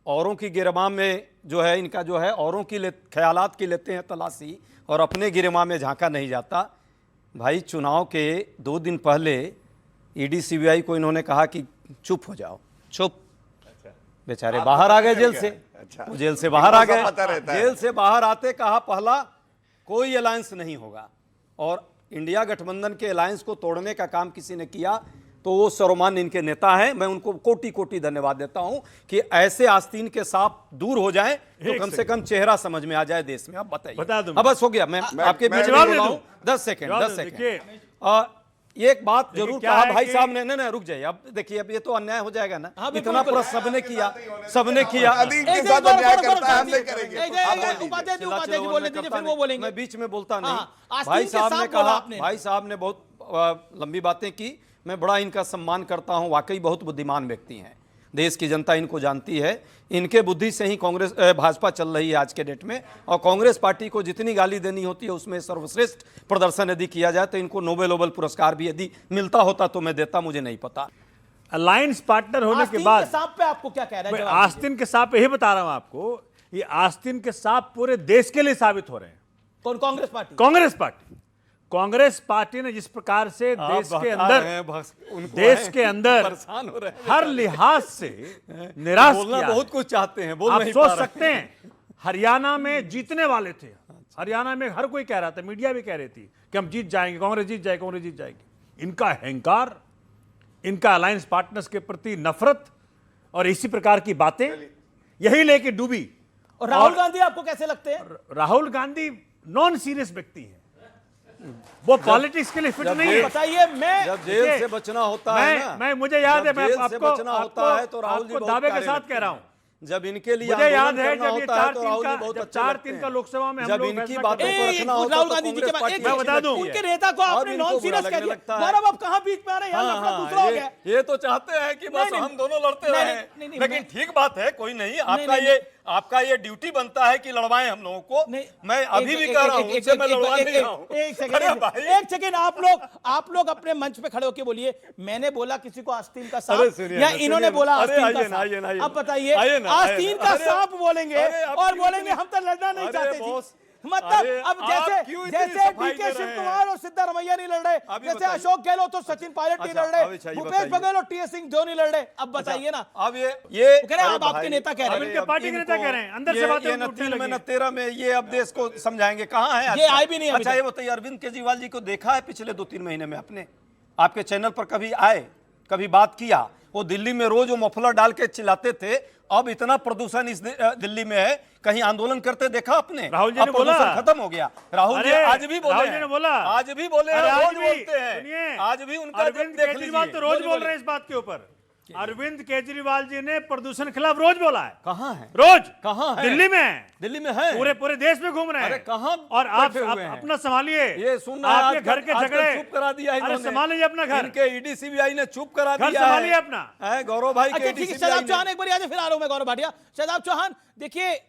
S4: औरों की गिरबान में जो है, इनका जो है औरों की ख्यालात की लेते हैं तलाशी और अपने गिरबान में झांका नहीं जाता। भाई, चुनाव के 2 दिन पहले ईडी सीबीआई को इन्होंने कहा कि चुप हो जाओ, चुप। बेचारे बाहर आ गए जेल से। वो जेल से बाहर आ गए। जेल से बाहर आते कहा पहला कोई अलायंस नहीं होगा, और इंडिया गठबंधन के अलायंस को तोड़ने का काम किसी ने किया तो वो सर्वमान इनके नेता हैं। मैं उनको कोटि कोटि धन्यवाद देता हूं कि ऐसे आस्तीन के सांप दूर हो जाएं तो कम से कम चेहरा समझ में आ जाए देश में। अब बताइए।
S12: बता दूं।
S4: अब बस हो गया, मैं आपके बीच में बोल रहा हूं। 10 सेकंड। एक बात जरूर कहा भाई साहब ने, नहीं रुक जाइए। अब देखिए, अब ये तो अन्याय हो जाएगा ना, इतना पूरा सबने किया। मैं बीच में बोलता नहीं। भाई साहब ने बहुत लंबी बातें की, मैं बड़ा इनका सम्मान करता हूं। वाकई बहुत बुद्धिमान व्यक्ति हैं, देश की जनता इनको जानती है। इनके बुद्धि से ही कांग्रेस भाजपा चल रही है आज के डेट में, और कांग्रेस पार्टी को जितनी गाली देनी होती है उसमें सर्वश्रेष्ठ प्रदर्शन यदि किया जाए तो इनको नोबेल पुरस्कार भी यदि मिलता होता तो मैं देता, मुझे नहीं पता।
S12: अलायंस पार्टनर होने के बाद
S1: सांप पे आपको क्या कह रहे हैं?
S12: आस्तीन के सांप यही बता रहा हूं आपको, ये आस्तीन के सांप पूरे देश के लिए साबित हो रहे हैं।
S1: कौन? कांग्रेस पार्टी।
S12: कांग्रेस पार्टी ने जिस प्रकार से देश के अंदर हर लिहाज से निराश किया,
S4: बहुत कुछ चाहते हैं,
S12: आप सोच सकते हैं। हरियाणा में जीतने वाले थे, हरियाणा में हर कोई कह रहा था, मीडिया भी कह रही थी कि हम जीत जाएंगे, कांग्रेस जीत जाएगी। इनका अहंकार, इनका अलायंस पार्टनर्स के प्रति नफरत और इसी प्रकार की बातें यही लेके डूबी।
S1: और राहुल गांधी आपको कैसे लगते हैं?
S12: राहुल गांधी नॉन सीरियस व्यक्ति हैं, वो पॉलिटिक्स के लिए फिट नहीं है।
S1: बताइए, मैं
S4: जब जेल से बचना होता है ना,
S12: मैं मुझे याद है, मैं आपको
S4: बचना होता है तो राहुल जी
S12: दावे के साथ कह रहा हूं।
S4: जब इनके लिए
S12: मुझे याद है
S4: जब ये
S12: 4-3 का लोकसभा में हम लोग
S4: इनकी बातें रखना होता
S1: राहुल गांधी जी के बाद
S12: मैं बता दूं,
S1: उनके नेता को आपने नॉन सीरियस कह दिया। गौरव, अब कहाँ बीच में आ रहे हैं? लफड़ा दूसरा हो गया।
S4: ये तो चाहते हैं कि बस हम दोनों लड़ते रहें, लेकिन ठीक बात है, कोई नहीं। आपका ये ड्यूटी बनता है कि लड़वाएं हम लोगों को। मैं अभी भी कह रहा हूं, उनसे मैं लड़वा नहीं रहा हूं।
S1: एक सेकंड, आप लोग अपने मंच पे खड़े होकर बोलिए। मैंने बोला किसी को आस्तीन का सांप, या इन्होंने बोला आस्तीन का सांप? अब बताइए, आस्तीन का सांप बोलेंगे और बोलेंगे हम तो लड़ना नहीं चाहते। मतलब
S4: अरे,
S1: अब
S4: आप
S1: जैसे
S4: क्यों इतनी
S1: जैसे
S4: सफाई
S1: डीके
S4: दे
S1: शिव
S4: रहे
S1: कुमार और सिद्धारमैया नहीं लड़ रहे,
S4: अभी
S1: जैसे
S4: बताइए।
S1: अशोक गहलोत और सचिन पायलट नहीं
S4: अच्छा,
S1: लड़ रहे,
S4: अभी चाहिए
S1: भूपेश
S4: बताइए।
S1: बघेल और टीएस सिंह नहीं लड़ रहे, अब बताइए ना।
S4: अब ये
S1: वो कह रहे हैं,
S4: अरे
S1: अब आपके
S4: भाई,
S1: नेता कह रहे हैं।
S12: अब इनके पार्टी के नेता कह रहे हैं, अंदर से बातें
S4: ये न
S12: उठने
S4: 3 में
S12: लगी
S4: न
S12: हैं।
S4: 13 में ये अब देश को समझाएंगे कहाँ है
S1: ये आए भी नहीं अभी
S4: अच्छा
S1: तक।
S4: ये बताइए, अरविंद केजरीवाल जी को देखा है पिछले 2-3 महीने में आपने? आपके चैनल पर कभी आए, कभी बात किया? वो दिल्ली में रोज वो मफलर डाल के चिल्लाते थे, अब इतना प्रदूषण इस दिल्ली में है, कहीं आंदोलन करते देखा आपने?
S12: राहुल जी
S4: अब
S12: ने बोला।
S4: प्रदूषण खत्म हो गया। राहुल जी
S12: अरे,
S4: आज भी बोले
S12: राहुल जी
S4: हैं।
S12: ने बोला।
S4: आज भी बोले हैं,
S12: अरे, आज
S4: रोज
S12: भी,
S4: बोलते हैं।
S12: सुनिए,
S4: आज भी उनका
S12: अरविंद
S4: देख
S12: केजरीवाल
S4: लीजिए।
S12: तो रोज
S4: बोलिए,
S12: बोल रहे हैं इस बात के ऊपर। अरविंद केजरीवाल जी ने प्रदूषण के खिलाफ रोज बोला है।
S4: कहाँ है?
S12: रोज
S4: कहाँ है?
S12: दिल्ली में है।
S4: दिल्ली में है,
S12: पूरे देश में घूम रहे हैं।
S4: अरे कहाँ
S12: और आप
S4: बैठे हुए हैं?
S12: अपना संभालिए।
S4: ये सुनना
S12: आपके घर के झगड़े
S4: चुप करा दिया
S12: अरे
S4: इन्होंने।
S12: संभाल लीजिए अपना घर।
S4: इनके ईडी सीबीआई ने चुप करा
S12: घर
S4: दिया है।
S12: संभालिए अपना।
S4: है गौरव भाई के
S1: अच्छा
S4: ED
S1: ठीक है,
S4: CBI
S1: शहजाद
S4: ने।
S1: चौहान एक बार याद है, फिर आ रहा हूं मैं गौरव भाटिया। शहजाद चौहान देखिए,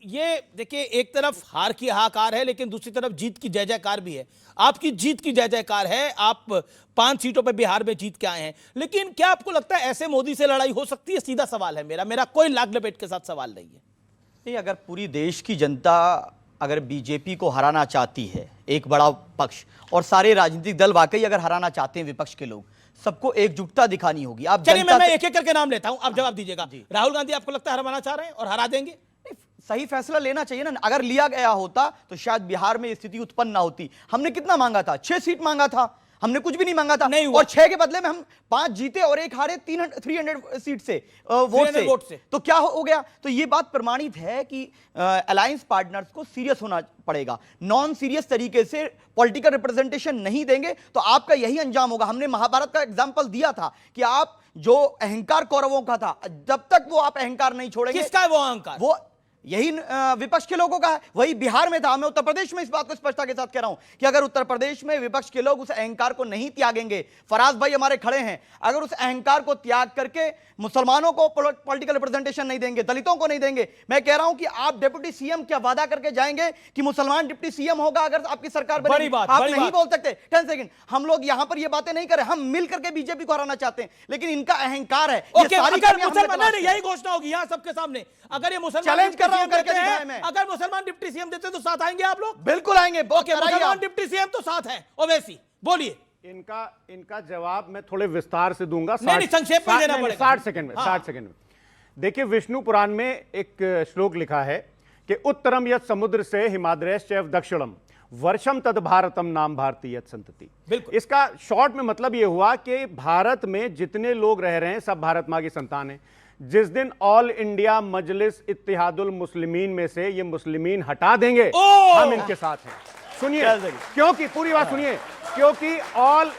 S1: ये देखिए एक तरफ हार की हाहाकार है, लेकिन दूसरी तरफ जीत की जय जयकार भी है। आपकी जीत की जय जयकार है, आप 5 सीटों पर बिहार में जीत के आए हैं, लेकिन क्या आपको लगता है ऐसे मोदी से लड़ाई हो सकती है? सीधा सवाल है मेरा कोई लाग लपेट के साथ सवाल नहीं है।
S15: नहीं, अगर पूरी देश की जनता अगर बीजेपी को हराना चाहती है, एक बड़ा पक्ष, और सारे राजनीतिक दल वाकई अगर हराना चाहते हैं, विपक्ष के लोग, सबको एकजुटता दिखानी होगी। आप
S1: चलिए
S15: जनता
S1: मैं
S15: से-
S1: एक एक करके नाम लेता हूं, आप जवाब दीजिएगा। राहुल गांधी आपको लगता है हराना चाह रहे हैं और हरा देंगे?
S15: सही फैसला लेना चाहिए ना। अगर लिया गया होता तो शायद बिहार में स्थिति उत्पन्न ना होती। हमने कितना मांगा था? 6 सीट मांगा था, हमने कुछ भी नहीं मांगा था।
S1: नहीं हुआ।
S15: और 6 के बदले में हम 5 जीते और 1 हारे 300 सीट से, वोट से। तो क्या हो गया? तो ये बात प्रमाणित है कि अलायंस पार्टनर्स को सीरियस होना पड़ेगा। नॉन सीरियस तरीके से पॉलिटिकल रिप्रेजेंटेशन नहीं देंगे तो आपका यही अंजाम होगा। हमने महाभारत का एग्जाम्पल दिया था कि आप जो अहंकार कौरवों का था, जब तक वो आप अहंकार नहीं छोड़ेंगे।
S1: किसका है वो अहंकार?
S15: वो यही विपक्ष के लोगों का है। वही बिहार में था। मैं उत्तर प्रदेश में इस बात को स्पष्टता के साथ कह रहा हूं कि अगर उत्तर प्रदेश में विपक्ष के लोग उस अहंकार को नहीं त्यागेंगे, फराज भाई हमारे खड़े हैं, अगर उस अहंकार को त्याग करके मुसलमानों को पॉलिटिकल रिप्रेजेंटेशन नहीं देंगे, दलितों को नहीं देंगे, मैं कह रहा हूं कि आप डिप्टी सीएम क्या वादा करके जाएंगे कि मुसलमान डिप्टी सीएम होगा अगर आपकी सरकार बनेगी?
S1: बड़ी बात,
S15: आप
S1: बड़ी
S15: नहीं
S1: बात।
S15: बोल सकते। 10 सेकंड, हम लोग यहां पर ये बातें नहीं करें, हम मिल करके बीजेपी को हराना चाहते हैं, लेकिन इनका अहंकार है। ये
S1: ओके,
S15: सारी
S1: अगर
S15: कमियां हमने
S1: मुसलमान
S15: तलाश
S1: नहीं,
S15: की।
S1: यही घोषणा होगी यहां सबके सामने, अगर ये मुसलमान
S15: चैलेंज
S1: डिप्टी
S15: कर रहा हूं
S1: सीएम
S15: करके
S1: देते हैं,
S15: दिखाएं मैं।
S1: अगर मुसलमान डिप्टी सीएम देते हैं तो साथ आएंगे आप लोग?
S15: बिल्कुल आएंगे।
S1: ओके, मुसलमान डिप्टी सीएम तो साथ है, ओवैसी बोलिए।
S3: इनका जवाब मैं थोड़े विस्तार से दूंगा।
S1: नहीं, संक्षेप में देना पड़ेगा।
S3: 60 सेकंड में, 60 सेकंड में। देखिए, विष्णु पुराण में एक श्लोक लिखा है कि उत्तरम यत् समुद्र से हिमाद्रैश्चैव दक्षिणम वर्षम तद भारतम नाम भारती यत् संतति।
S1: बिल्कुल।
S3: इसका शॉर्ट में मतलब यह हुआ कि भारत में जितने लोग रह रहे हैं सब भारत माँ की संतान है। जिस दिन ऑल इंडिया मजलिस इत्तेहादुल मुस्लिमीन में से ये मुस्लिमीन हटा देंगे, हम इनके साथ हैं। सुनिए, क्योंकि पूरी बात सुनिए, क्योंकि ऑल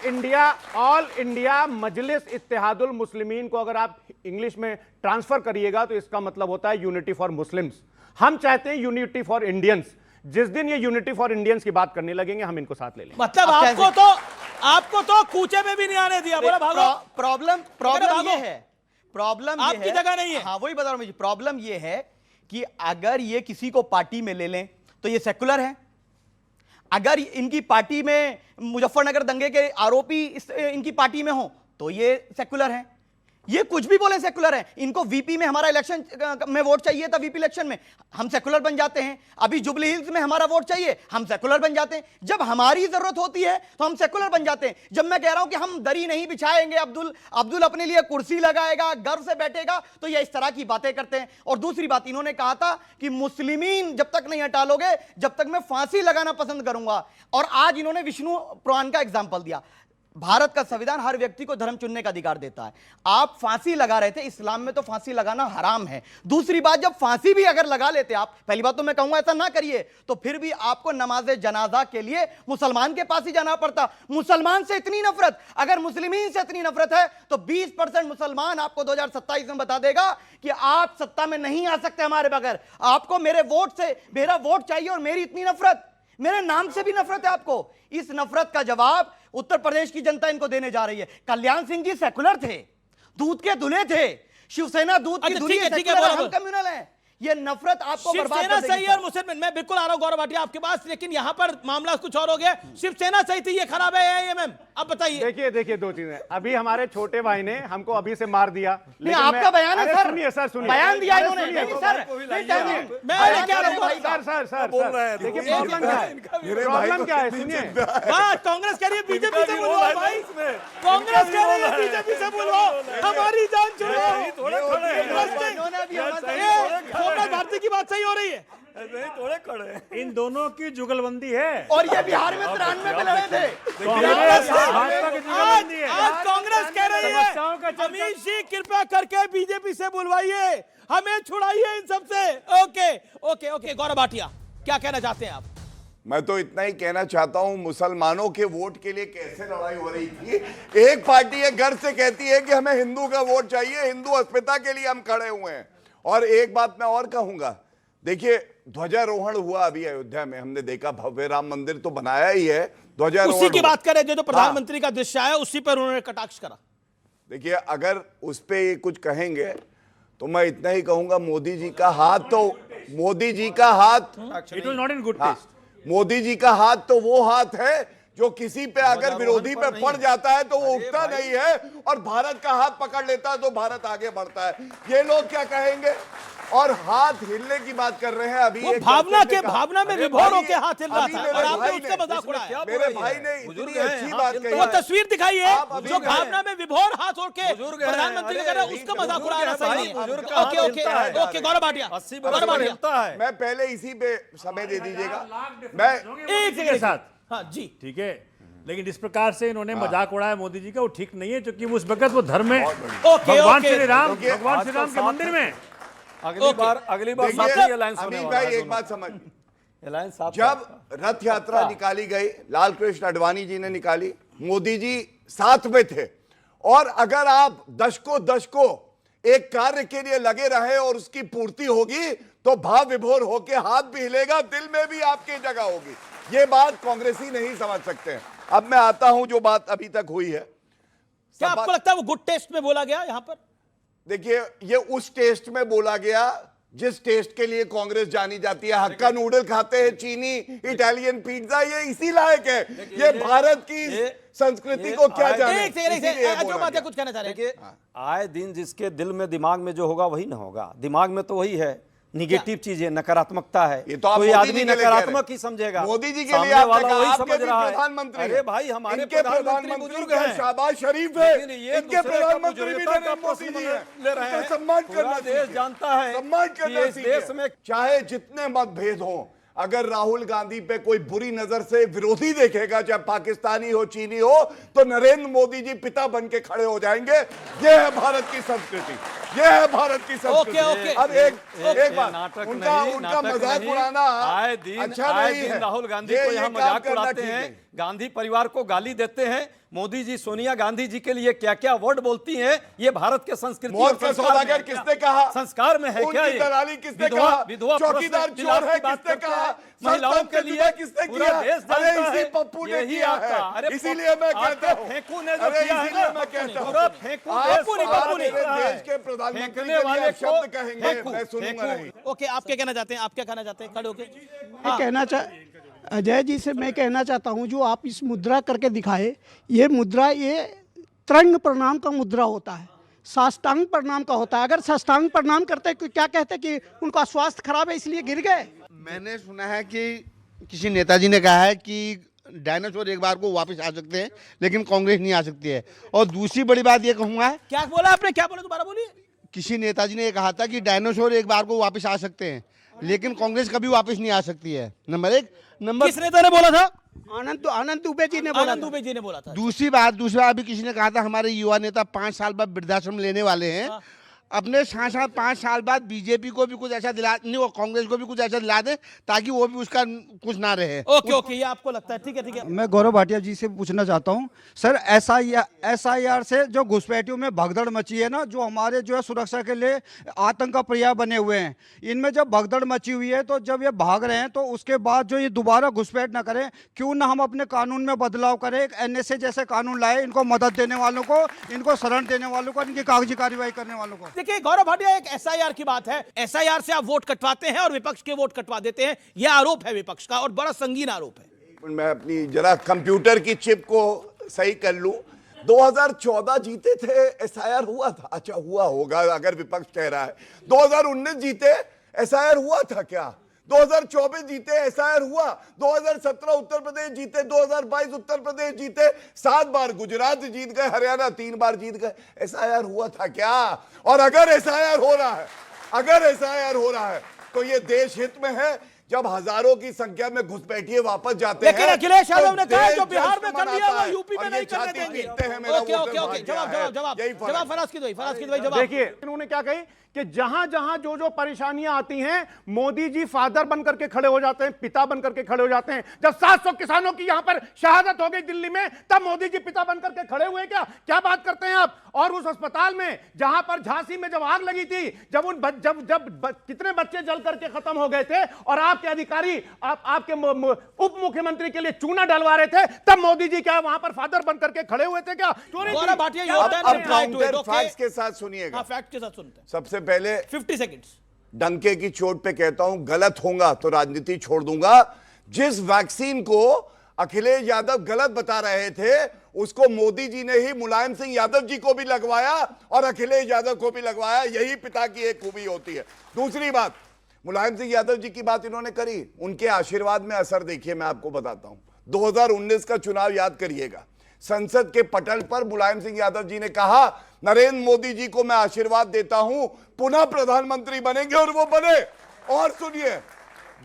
S3: इंडिया मजलिस इत्तेहादुल मुस्लिमीन को अगर आप इंग्लिश में ट्रांसफर करिएगा तो इसका मतलब होता है यूनिटी फॉर मुस्लिम्स। हम चाहते हैं यूनिटी फॉर इंडियंस। जिस दिन ये यूनिटी फॉर इंडियंस की बात करने लगेंगे, हम इनको साथ ले लेंगे।
S1: मतलब आपको तो कूचे में भी नहीं आने दिया, बोला भागो।
S15: प्रॉब्लम ये है, प्रॉब्लम ये
S1: आपकी
S15: है,
S1: जगह नहीं है।
S15: हाँ वही बता रहा हूं। प्रॉब्लम ये है कि अगर ये किसी को पार्टी में ले लें तो ये सेकुलर है। अगर इनकी पार्टी में मुजफ्फरनगर दंगे के आरोपी इनकी पार्टी में हो तो ये सेकुलर है। ये कुछ भी बोले सेकुलर है। इनको वीपी में हमारा इलेक्शन में वोट चाहिए था, वीपी इलेक्शन में हम सेकुलर बन जाते हैं। अभी जुबली हिल्स में हमारा वोट चाहिए, हम सेकुलर बन जाते हैं। जब हमारी जरूरत होती है तो हम सेकुलर बन जाते हैं। जब मैं कह रहा हूं कि हम दरी नहीं बिछाएंगे, अब्दुल अपने लिए कुर्सी लगाएगा, गर्व से बैठेगा, तो ये इस तरह की बातें करते हैं। और दूसरी बात, इन्होंने कहा था कि मुस्लिमीन जब तक नहीं हटा लोगे जब तक मैं फांसी लगाना पसंद करूंगा। और आज इन्होंने विष्णु पुराण का एग्जाम्पल दिया। भारत का संविधान हर व्यक्ति को धर्म चुनने का अधिकार देता है। आप फांसी लगा रहे थे, इस्लाम में तो फांसी लगाना हराम है। दूसरी बात, जब फांसी भी अगर लगा लेते आप, पहली बात तो मैं कहूंगा ऐसा ना करिए, तो फिर भी आपको नमाज जनाजा के लिए मुसलमान के पास ही जाना पड़ता। मुसलमान से इतनी नफरत, अगर मुस्लिमीन से इतनी नफरत है तो 20% मुसलमान आपको 2027 में बता देगा कि आप सत्ता में नहीं आ सकते हमारे बगैर। आपको मेरे वोट से, मेरा वोट चाहिए और मेरी इतनी नफरत, मेरे नाम से भी नफरत है आपको। इस नफरत का जवाब उत्तर प्रदेश की जनता इनको देने जा रही है। कल्याण सिंह जी सेकुलर थे, दूध के धुले थे, शिवसेना दूध की धुली है, हम कम्युनल हैं। ये नफरत आपको बर्बाद कर देगी।
S1: सही है और मुसलमान, मैं बिल्कुल आ रहा हूं गौरव भाटिया आपके पास, लेकिन यहां पर मामला कुछ और हो गया। शिवसेना सही थी, ये खराब है एआईएमएम, अब बताइए।
S3: देखिए दो चीजें। अभी हमारे छोटे भाई ने हमको अभी से मार दिया,
S15: लेकिन आपका बयान है सर,
S3: सुनिए सर, सुनिए
S15: बयान दिया इन्होंने।
S3: सुनिए
S15: सर,
S3: मैं क्या सर
S5: बोल रहे हैं
S3: देखिए प्रॉब्लम क्या है, प्रॉब्लम क्या है सुनिए।
S1: कांग्रेस कह रही है बीजेपी से बुलवाओ भाई, कांग्रेस कह रही है बीजेपी से बुलवाओ, हमारी जान छुड़ाओ। सोमनाथ भारती की बात सही हो रही है,
S12: थोड़े खड़े इन दोनों की जुगलबंदी है।
S15: और ये बिहार में 93 में लड़े थे।
S1: आज कांग्रेस कह रही है अमित जी कृपया करके बीजेपी से बुलवाइए, हमें छुड़ाइए इन सबसे। Okay okay okay, Gaurav Bhatia क्या कहना चाहते हैं आप?
S5: मैं तो इतना ही कहना चाहता हूं, मुसलमानों के वोट के लिए कैसे लड़ाई हो रही थी। एक पार्टी है घर से कहती है कि हमें हिंदू का वोट चाहिए, हिंदू अस्मिता के लिए हम खड़े हुए हैं। और एक बात मैं और कहूंगा, देखिए ध्वजारोहण हुआ अभी अयोध्या में, हमने देखा भव्य राम मंदिर तो बनाया ही है, ध्वजारोहण
S1: उसी की
S5: हुआ।
S1: बात करें जो प्रधानमंत्री का दृश्य आया उसी पर उन्होंने कटाक्ष करा।
S5: देखिए अगर उस पे ये कुछ कहेंगे तो मैं इतना ही कहूंगा, मोदी जी का हाथ तो, मोदी जी का हाथ,
S12: it was not in good
S5: हाँ,
S12: टेस्ट।
S5: मोदी जी का हाथ तो वो हाथ है जो किसी पे अगर विरोधी पे पड़ जाता है तो वो उठता नहीं है, और भारत का हाथ पकड़ लेता है तो भारत आगे बढ़ता है। ये लोग क्या कहेंगे? और हाथ हिलने की बात कर रहे हैं अभी,
S1: वो भावना में विभोर होकर हाथ हिल रहा था और आपने उसका मजाक उड़ाया।
S5: मेरे भाई ने इतनी अच्छी बात कही,
S1: वो तस्वीर दिखाई है जो भावना में विभोर हाथ होके प्रधानमंत्री ने कहा उसका मजाक उड़ाया सही है। Okay okay okay, Gaurav Bhatia, Gaurav Bhatia
S5: मैं पहले इसी पे समय दे दीजिएगा, मैं
S12: एक के साथ।
S1: हाँ जी
S12: ठीक है, लेकिन जिस प्रकार से इन्होंने मजाक उड़ाया मोदी जी का वो ठीक नहीं है, क्योंकि उस वक्त वो धर्म में भगवान श्री राम के मंदिर में
S4: अगली बार साथी अलायंस होने वाला है।
S5: भाई एक बात समझ, जब रथ यात्रा निकाली गई, लाल कृष्ण आडवाणी जी ने निकाली, मोदी जी साथ में थे, और अगर आप दशकों एक कार्य के लिए लगे रहे और उसकी पूर्ति होगी तो भाव विभोर होके हाथ भी हिलेगा, दिल में भी आपकी जगह होगी। ये बात कांग्रेसी नहीं समझ सकते हैं। अब मैं आता हूं जो बात अभी तक हुई है,
S1: क्या आपको लगता है वो गुड टेस्ट में बोला गया? यहां पर
S5: देखिए ये उस टेस्ट में बोला गया जिस टेस्ट के लिए कांग्रेस जानी जाती है। हक्का नूडल खाते हैं, चीनी इटालियन पिज्जा, ये इसी लायक है। ये भारत की संस्कृति को क्या जाने।
S1: कुछ कहना चाह रहे हैं?
S4: आए दिन जिसके दिल में दिमाग में जो होगा वही ना होगा। दिमाग में तो वही है, निगेटिव चीजें, नकारात्मकता है।
S5: ये तो आप
S4: कोई
S5: मोदी
S4: आदमी
S5: जी के लिए
S4: नकारात्मक ही समझेगा,
S5: मोदी जी के
S4: सामने
S5: लिए आपने
S4: वाला
S5: कहा,
S4: वही
S5: आपके
S4: समझ
S5: भी
S4: रहा है।
S5: प्रधानमंत्री
S4: अरे भाई हमारे
S5: इनके
S4: प्रधानमंत्री बुजुर्ग हैं,
S5: शाहबाज शरीफ है,
S4: ये
S5: इनके
S4: दूसरे का
S5: प्रधानमंत्री भी
S4: बुजुर्गता का
S5: नरेंद्र मोदी जी
S4: प्रश्न
S5: हैं।
S4: ले रहे हैं।
S5: उनका सम्मान
S4: पूरा
S5: करना
S4: देश
S5: सीखिए।
S4: जानता है
S5: सम्मान
S4: कि
S5: करना
S4: इस देश
S5: सीखिए।
S4: में
S5: चाहे जितने मतभेद हों, अगर राहुल गांधी पे कोई बुरी नजर से विरोधी देखेगा, चाहे पाकिस्तानी हो, चीनी हो, तो नरेंद्र मोदी जी पिता बन के खड़े हो जाएंगे। यह है भारत की संस्कृति, यह है भारत की संस्कृति।
S1: ओके।
S5: अब एक बात, उनका मजाक उड़ाना
S4: आए दिन
S5: अच्छा नहीं है।
S4: राहुल गांधी
S5: ये
S4: को यहाँ
S5: काम
S4: मजाक
S5: करना
S4: उड़ाते
S5: ठीक
S4: हैं,
S5: नहीं।
S4: गांधी परिवार को गाली देते हैं। मोदी जी सोनिया गांधी जी के लिए क्या क्या वर्ड बोलती हैं, ये भारत के संस्कृति और
S5: मौत का
S4: संस्कार में
S5: सौदागर
S4: है क्या?
S5: किसने कहा?
S4: संस्कार में है क्या?
S5: उनकी
S4: ये
S5: दलाली किसने
S4: विधवा
S5: कहा?
S4: विधवा
S5: चौकीदार चोर है किसने कहा?
S4: महिलाओं के लिए
S5: किसने
S4: पूरा
S5: किया?
S4: देश
S5: अरे
S4: जानता
S5: इसी
S4: है,
S5: पप्पू ने
S4: यही
S5: किया
S4: आपका।
S5: है।
S4: अरे
S5: इसीलिए मैं कहता हूं,
S4: फेंकू ने जो
S5: अरे
S4: किया है
S5: इसीलिए
S4: ना,
S5: मैं कहता हूं,
S4: पूरा फेंकू
S5: आप
S4: देश को
S5: मेरे
S4: है।
S5: देश के प्रधानमंत्री के
S4: फेंकने वाले
S5: लिए
S4: को
S5: शब्द कहेंगे,
S4: फेंकू,
S5: मैं सुनूंगा
S4: फेंकू।
S5: नहीं।
S1: ओके, आप क्या कहना चाहते हैं? आप क्या कहना चाहते हैं? खड़े होके
S10: अजय जी से मैं कहना चाहता हूं, जो आप इस मुद्रा करके दिखाए, ये मुद्रा ये तरंग प्रणाम का मुद्रा होता है, साष्टांग प्रणाम का होता है। अगर साष्टांग प्रणाम करते क्या कहते कि उनका स्वास्थ्य खराब है इसलिए गिर गए?
S6: मैंने सुना है कि किसी नेताजी ने कहा है कि डायनासोर एक बार को वापस आ सकते हैं, लेकिन कांग्रेस नहीं आ सकती है। और दूसरी बड़ी बात ये कहूँगा,
S1: क्या बोला आपने? क्या बोला? दोबारा बोलिए।
S6: किसी नेताजी ने ये कहा था कि डायनासोर एक बार को वापस आ सकते हैं, लेकिन कांग्रेस कभी वापस नहीं आ सकती है। नंबर एक।
S1: किस नेता ने बोला था?
S10: आनंद दुबे जी ने बोला।
S1: आनंद दुबे जी ने बोला था।
S6: दूसरी बात भी किसी ने कहा था, हमारे युवा नेता 5 साल बाद वृद्धाश्रम लेने वाले हैं। अपने साथ 5 साल बाद बीजेपी को भी कुछ ऐसा दिला, नहीं वो कांग्रेस को भी कुछ ऐसा दिला दे ताकि वो भी उसका कुछ ना रहे।
S1: ओके, ये आपको लगता है? ठीक है।
S9: मैं गौरव भाटिया जी से पूछना चाहता हूं, सर SIR से जो घुसपैठियों में भगदड़ मची है ना, जो हमारे जो है सुरक्षा के लिए आतंक का पर्याय बने हुए हैं, इनमें जब भगदड़ मची हुई है तो जब ये भाग रहे हैं तो उसके बाद जो ये दोबारा घुसपैठ ना करें, क्यों ना हम अपने कानून में बदलाव करें, एक NSA जैसे कानून लाए, इनको मदद देने वालों को, इनको शरण देने वालों को, इनकी कागजी कार्रवाई करने वालों को।
S1: देखिए गौरव भाटिया, एक SIR की बात है। SIR से आप वोट कटवाते हैं और विपक्ष के वोट कटवा देते हैं, यह आरोप है विपक्ष का और बड़ा संगीन आरोप है।
S5: मैं अपनी जरा कंप्यूटर की चिप को सही कर लूं। 2014 जीते थे, SIR हुआ था? अच्छा हुआ होगा अगर विपक्ष कह रहा है। 2019 जीते, SIR हुआ था क्या? 2024 जीते, एसआईआर हुआ, 2017 उत्तर प्रदेश जीते, 2022 उत्तर प्रदेश जीते, 7 बार गुजरात जीत गए, हरियाणा 3 बार जीत गए। एसआईआर हुआ था क्या? और अगर एसआईआर हो रहा है, अगर एसआईआर हो रहा है तो ये देश हित में है। जब हजारों की संख्या में घुसपैठिए वापस जाते हैं,
S1: लेकिन अखिलेश यादव ने
S5: तो
S1: कहा
S5: देश
S1: जो बिहार में कर
S5: जश्न
S1: लिया वो
S5: मनाता है
S1: यूपी में
S5: और
S1: नहीं
S5: ये
S1: करने
S5: छाती
S1: देंगे।
S5: पीटते हैं, मेरा
S1: ओके
S5: वोटर
S1: ओके ओके,
S5: भाग गया है।
S1: जवाब
S5: यही फर्क है।
S1: फराज की भाई जवाब।
S3: देखिए इन्होंने क्या कही कि जहां जहां जो जो परेशानियां आती हैं मोदी जी फादर बनकर के खड़े हो जाते हैं, पिता बनकर के खड़े हो जाते हैं। जब 700 किसानों की यहां पर शहादत हो गई दिल्ली में, तब मोदी जी पिता बनकर के खड़े हुए। क्या बात करते हैं आप? और उस अस्पताल में जहां पर झांसी में जब आग लगी थी, जब कितने बच्चे जल करके खत्म हो गए थे और आपके अधिकारी आपके उप मुख्यमंत्री के लिए चूना डलवा रहे थे, तब मोदी जी क्या वहां पर फादर बनकर के खड़े हुए थे क्या?
S1: गौरव भाटिया,
S5: अब काउंटर फैक्ट्स के साथ सुनिएगा।
S1: फैक्ट के साथ सुनते हैं।
S5: सबसे पहले
S1: 50 सेकंड्स
S5: डंके की चोट पे कहता हूं, गलत होगा तो राजनीति छोड़ दूंगा। जिस वैक्सीन को अखिलेश यादव गलत बता रहे थे, उसको मोदी जी ने ही मुलायम सिंह यादव जी को भी लगवाया और अखिलेश यादव को भी लगवाया। यही पिता की एक खूबी होती है। दूसरी बात, मुलायम सिंह यादव जी की बात इन्होंने करी, उनके आशीर्वाद में असर देखिए, मैं आपको बताता हूं। 2019 का चुनाव याद करिएगा, संसद के पटल पर मुलायम सिंह यादव जी ने कहा, नरेंद्र मोदी जी को मैं आशीर्वाद देता हूं, पुनः प्रधानमंत्री बनेंगे, और वो बने। और सुनिए,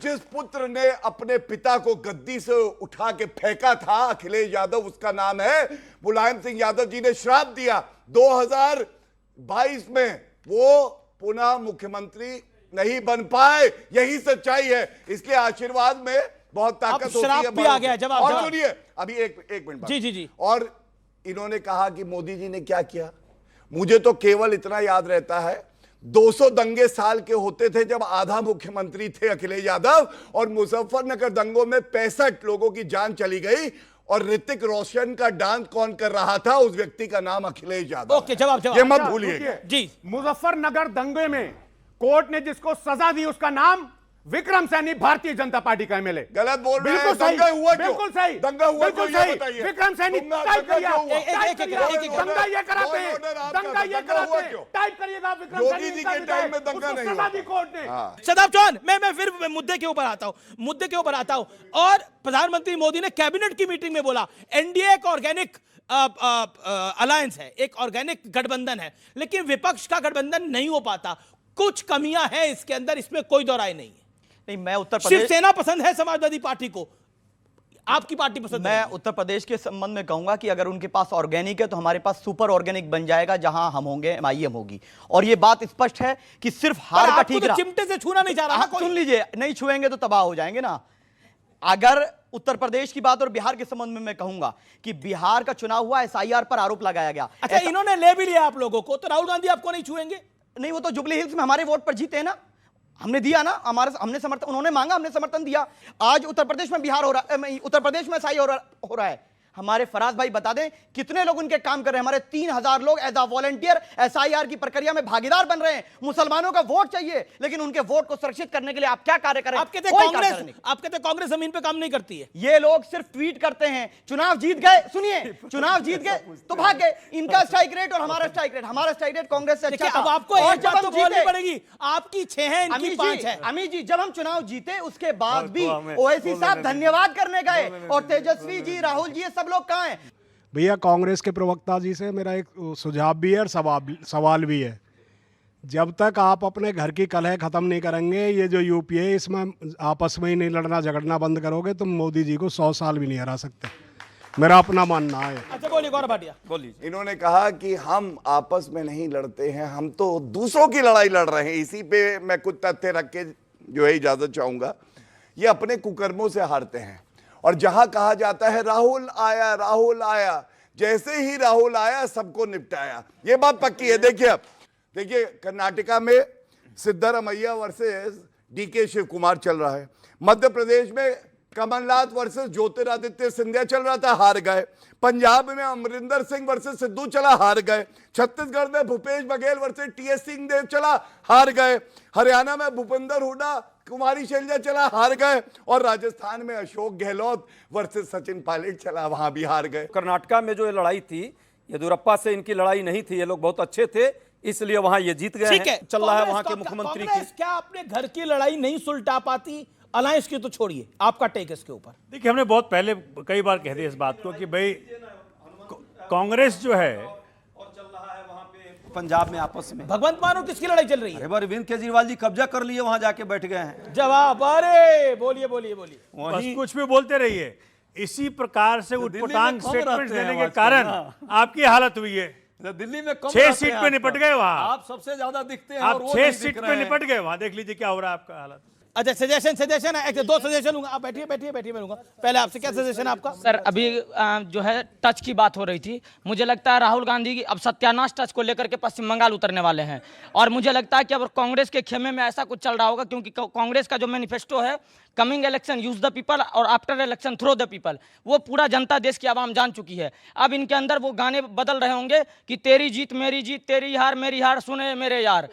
S5: जिस पुत्र ने अपने पिता को गद्दी से उठा के फेंका था, अखिलेश यादव उसका नाम है, मुलायम सिंह यादव जी ने श्राप दिया 2022 में वो पुनः मुख्यमंत्री नहीं बन पाए। यही सच्चाई है। इसलिए आशीर्वाद में बहुत ताकत होती है।
S1: श्राप भी आ गया। जवाब।
S5: और सुनिए, अभी एक मिनट।
S1: जी।
S5: और इन्होंने कहा कि मोदी जी ने क्या किया। मुझे तो केवल इतना याद रहता है, 200 दंगे साल के होते थे जब आधा मुख्यमंत्री थे अखिलेश यादव, और मुजफ्फरनगर दंगों में 65 लोगों की जान चली गई, और ऋतिक रोशन का डांस कौन कर रहा था, उस व्यक्ति का नाम अखिलेश यादव।
S1: ओके, जवाब।
S5: ये मत भूलिएगा।
S3: जी, मुजफ्फरनगर दंगे में कोर्ट ने जिसको सजा दी उसका नाम विक्रम सैनी, भारतीय जनता पार्टी का एमएलए।
S5: गलत बोल रहे हैं।
S3: दंगा
S5: हुआ क्यों?
S3: बिल्कुल सही,
S5: दंगा हुआ
S3: बिल्कुल
S5: क्यों? ये
S3: सही।
S5: बताइए।
S3: विक्रम सैनी टाइप करिए, दंगा ये कराते हैं, दंगा ये कराते हैं, टाइप करिएगा विक्रम सैनी।
S5: मोदी जी के टाइम में दंगा नहीं हुआ।
S3: कोर्ट ने।
S1: शदाब चौहान, मैं फिर मुद्दे के ऊपर आता हूं। और प्रधानमंत्री मोदी ने कैबिनेट की मीटिंग में बोला, एनडीए एक ऑर्गेनिक अलायंस है, एक ऑर्गेनिक गठबंधन है, लेकिन विपक्ष का गठबंधन नहीं हो पाता। कुछ कमियां हैं इसके अंदर, इसमें कोई दो राय नहीं है।
S15: नहीं, मैं उत्तर प्रदेश,
S1: शिवसेना पसंद है समाजवादी पार्टी को, आपकी पार्टी पसंद
S15: मैं
S1: है।
S15: उत्तर प्रदेश के संबंध में कहूंगा कि अगर उनके पास ऑर्गेनिक है तो हमारे पास सुपर ऑर्गेनिक बन जाएगा, जहां हम होंगे एमआईएम होगी। और यह बात स्पष्ट है कि सिर्फ हार का ठीक रहा,
S1: चिमटे से छूना नहीं जा रहा।
S15: सुन लीजिए, नहीं छुएंगे तो तबाह हो जाएंगे ना। अगर उत्तर प्रदेश की बात और बिहार के संबंध में मैं कहूंगा कि बिहार का चुनाव हुआ, एसआईआर पर आरोप लगाया गया।
S1: अच्छा, इन्होंने ले भी लिया आप लोगों को, तो राहुल गांधी आपको नहीं छुएंगे?
S15: नहीं, वो तो जुबली हिल्स में हमारे वोट पर जीते हैं ना, हमने दिया ना, हमने समर्थन, उन्होंने मांगा, हमने समर्थन दिया। आज उत्तर प्रदेश में बिहार हो रहा है, उत्तर प्रदेश में एसआई हो रहा है। हमारे फराज भाई बता दें कितने लोग उनके काम कर रहे हैं। हमारे 3000 लोग एज अ वॉलंटियर एसआईआर की प्रक्रिया में भागीदार बन रहे हैं। मुसलमानों का वोट चाहिए, लेकिन उनके वोट को सुरक्षित करने के लिए आप क्या कार्य करें?
S1: आप कहते कांग्रेस जमीन पे काम नहीं करती है।
S15: ये लोग सिर्फ ट्वीट करते हैं। चुनाव जीत गए, सुनिए, चुनाव जीत गए तो भाग गए। इनका स्ट्राइक रेट और हमारा स्ट्राइक रेट कांग्रेस से अच्छा था।
S1: अब आपको एक बात तो बोलनी पड़ेगी, आपकी 6 है, इनकी 5 है।
S15: अमित जी, जब हम चुनाव जीते उसके बाद भी ओवैसी साहब धन्यवाद करने गए, और तेजस्वी जी, राहुल जी, ये सब लोग कहां हैं?
S16: भैया, कांग्रेस के प्रवक्ता जी से मेरा एक सुझाव भी है और सवाल भी है। जब तक आप अपने घर की कलह खत्म नहीं करेंगे, ये जो यूपी है इसमें आपस में ही नहीं लड़ना झगड़ना बंद करोगे, तो मोदी जी को 100 साल भी नहीं हरा सकते, मेरा अपना मानना है।
S1: अच्छा, बोलिए गौरव भाटिया।
S4: बोलिए।
S5: इन्होंने कहा कि हम आपस में नहीं लड़ते हैं, हम तो दूसरों की लड़ाई लड़ रहे हैं। इसी पे मैं कुछ तथ्य रख के जो है इजाजत चाहूंगा। ये अपने कुकर्मों से हारते हैं, और जहां कहा जाता है राहुल आया, जैसे ही राहुल आया सबको निपटाया। ये बात पक्की है। देखिए कर्नाटका में सिद्धरामैया वर्सेस डीके शिव कुमार चल रहा है। मध्य प्रदेश में कमलनाथ वर्सेस ज्योतिरादित्य सिंधिया चल रहा था, हार गए। पंजाब में अमरिंदर सिंह वर्सेस सिद्धू चला, हार गए। छत्तीसगढ़ में भूपेश बघेल वर्सेस टीएस सिंहदेव चला, हार गए। हरियाणा में भूपेंद्र हुड्डा कुमारी शैलजा चला, हार गए। और राजस्थान में अशोक गहलोत वर्सेस सचिन पायलट चला, वहां भी हार गए।
S4: कर्नाटका में जो ये लड़ाई थी, येदियुरप्पा से इनकी लड़ाई नहीं थी, ये लोग बहुत अच्छे थे, इसलिए वहां ये जीत गए हैं। चल रहा है वहां के मुख्यमंत्री की।
S1: क्या अपने घर की लड़ाई नहीं सुलटा पाती? अलायंस की तो छोड़िए, आपका टेक इसके ऊपर।
S12: देखिए, हमने बहुत पहले कई बार कह दिया इस बात को कि भाई कांग्रेस जो है
S4: पंजाब में आपस में
S1: भगवंत मान और किसकी लड़ाई चल रही है?
S4: अरे अरविंद केजरीवाल जी कब्जा कर लिए, वहां जाके बैठ गए हैं।
S1: जवाब, अरे बोलिए बोलिए बोलिए।
S12: बस कुछ भी बोलते रहिए। इसी प्रकार से उटपटांग स्टेटमेंट देने के कारण आपकी हालत हुई है।
S4: दिल्ली में
S12: 6 सीट पे निपट गए वहां,
S4: आप सबसे ज्यादा दिखते हैं,
S12: आप 6 सीट पे निपट गए वहां, देख लीजिए क्या हो रहा है आपका हालत।
S1: अच्छा, सजेशन है, 2 सजेशन लूंगा। आप बैठिए मैं लूंगा। पहले आपसे क्या सजेशन है आपका?
S17: सर अभी जो है टच की बात हो रही थी, मुझे लगता है राहुल गांधी अब सत्यानाश टच को लेकर के पश्चिम बंगाल उतरने वाले हैं, और मुझे लगता है कि अब कांग्रेस के खेमे में ऐसा कुछ चल रहा होगा, क्योंकि कांग्रेस का जो मैनिफेस्टो है, coming election use the people और after election throw the people, वो पूरा जनता देश की आवाम जान चुकी है। अब इनके अंदर वो गाने बदल रहे होंगे कि तेरी जीत मेरी जीत, तेरी हार मेरी हार, सुने मेरे यार।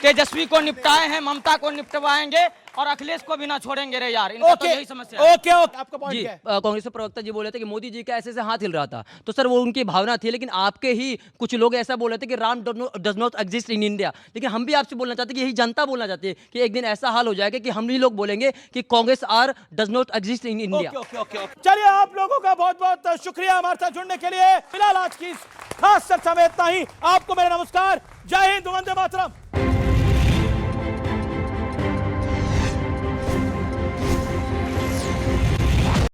S17: तेजस्वी को निपटाए हैं, ममता को निपटवाएंगे और अखिलेश को भी ना छोड़ेंगे रे यार। इनका तो यही समस्या है।
S1: ओके, आपका पॉइंट क्या है?
S17: कांग्रेस के प्रवक्ता जी बोले थे कि मोदी जी का ऐसे हाथ हिल रहा था, तो सर वो उनकी भावना थी, लेकिन आपके ही कुछ लोग ऐसा बोल रहे थे कि Ram does not exist in India. लेकिन हम भी आपसे बोलना चाहते हैं कि यही जनता बोलना चाहती है कि एक दिन ऐसा हाल हो जाएगा कि हम ही लोग बोलेंगे कि Congress are does not exist in India.
S1: चलिए, आप लोगों का बहुत बहुत शुक्रिया हमारे साथ जुड़ने के लिए। फिलहाल आज की इस खास चर्चा में इतना ही। आपको मेरा नमस्कार। जय हिंद, वंदे मातरम।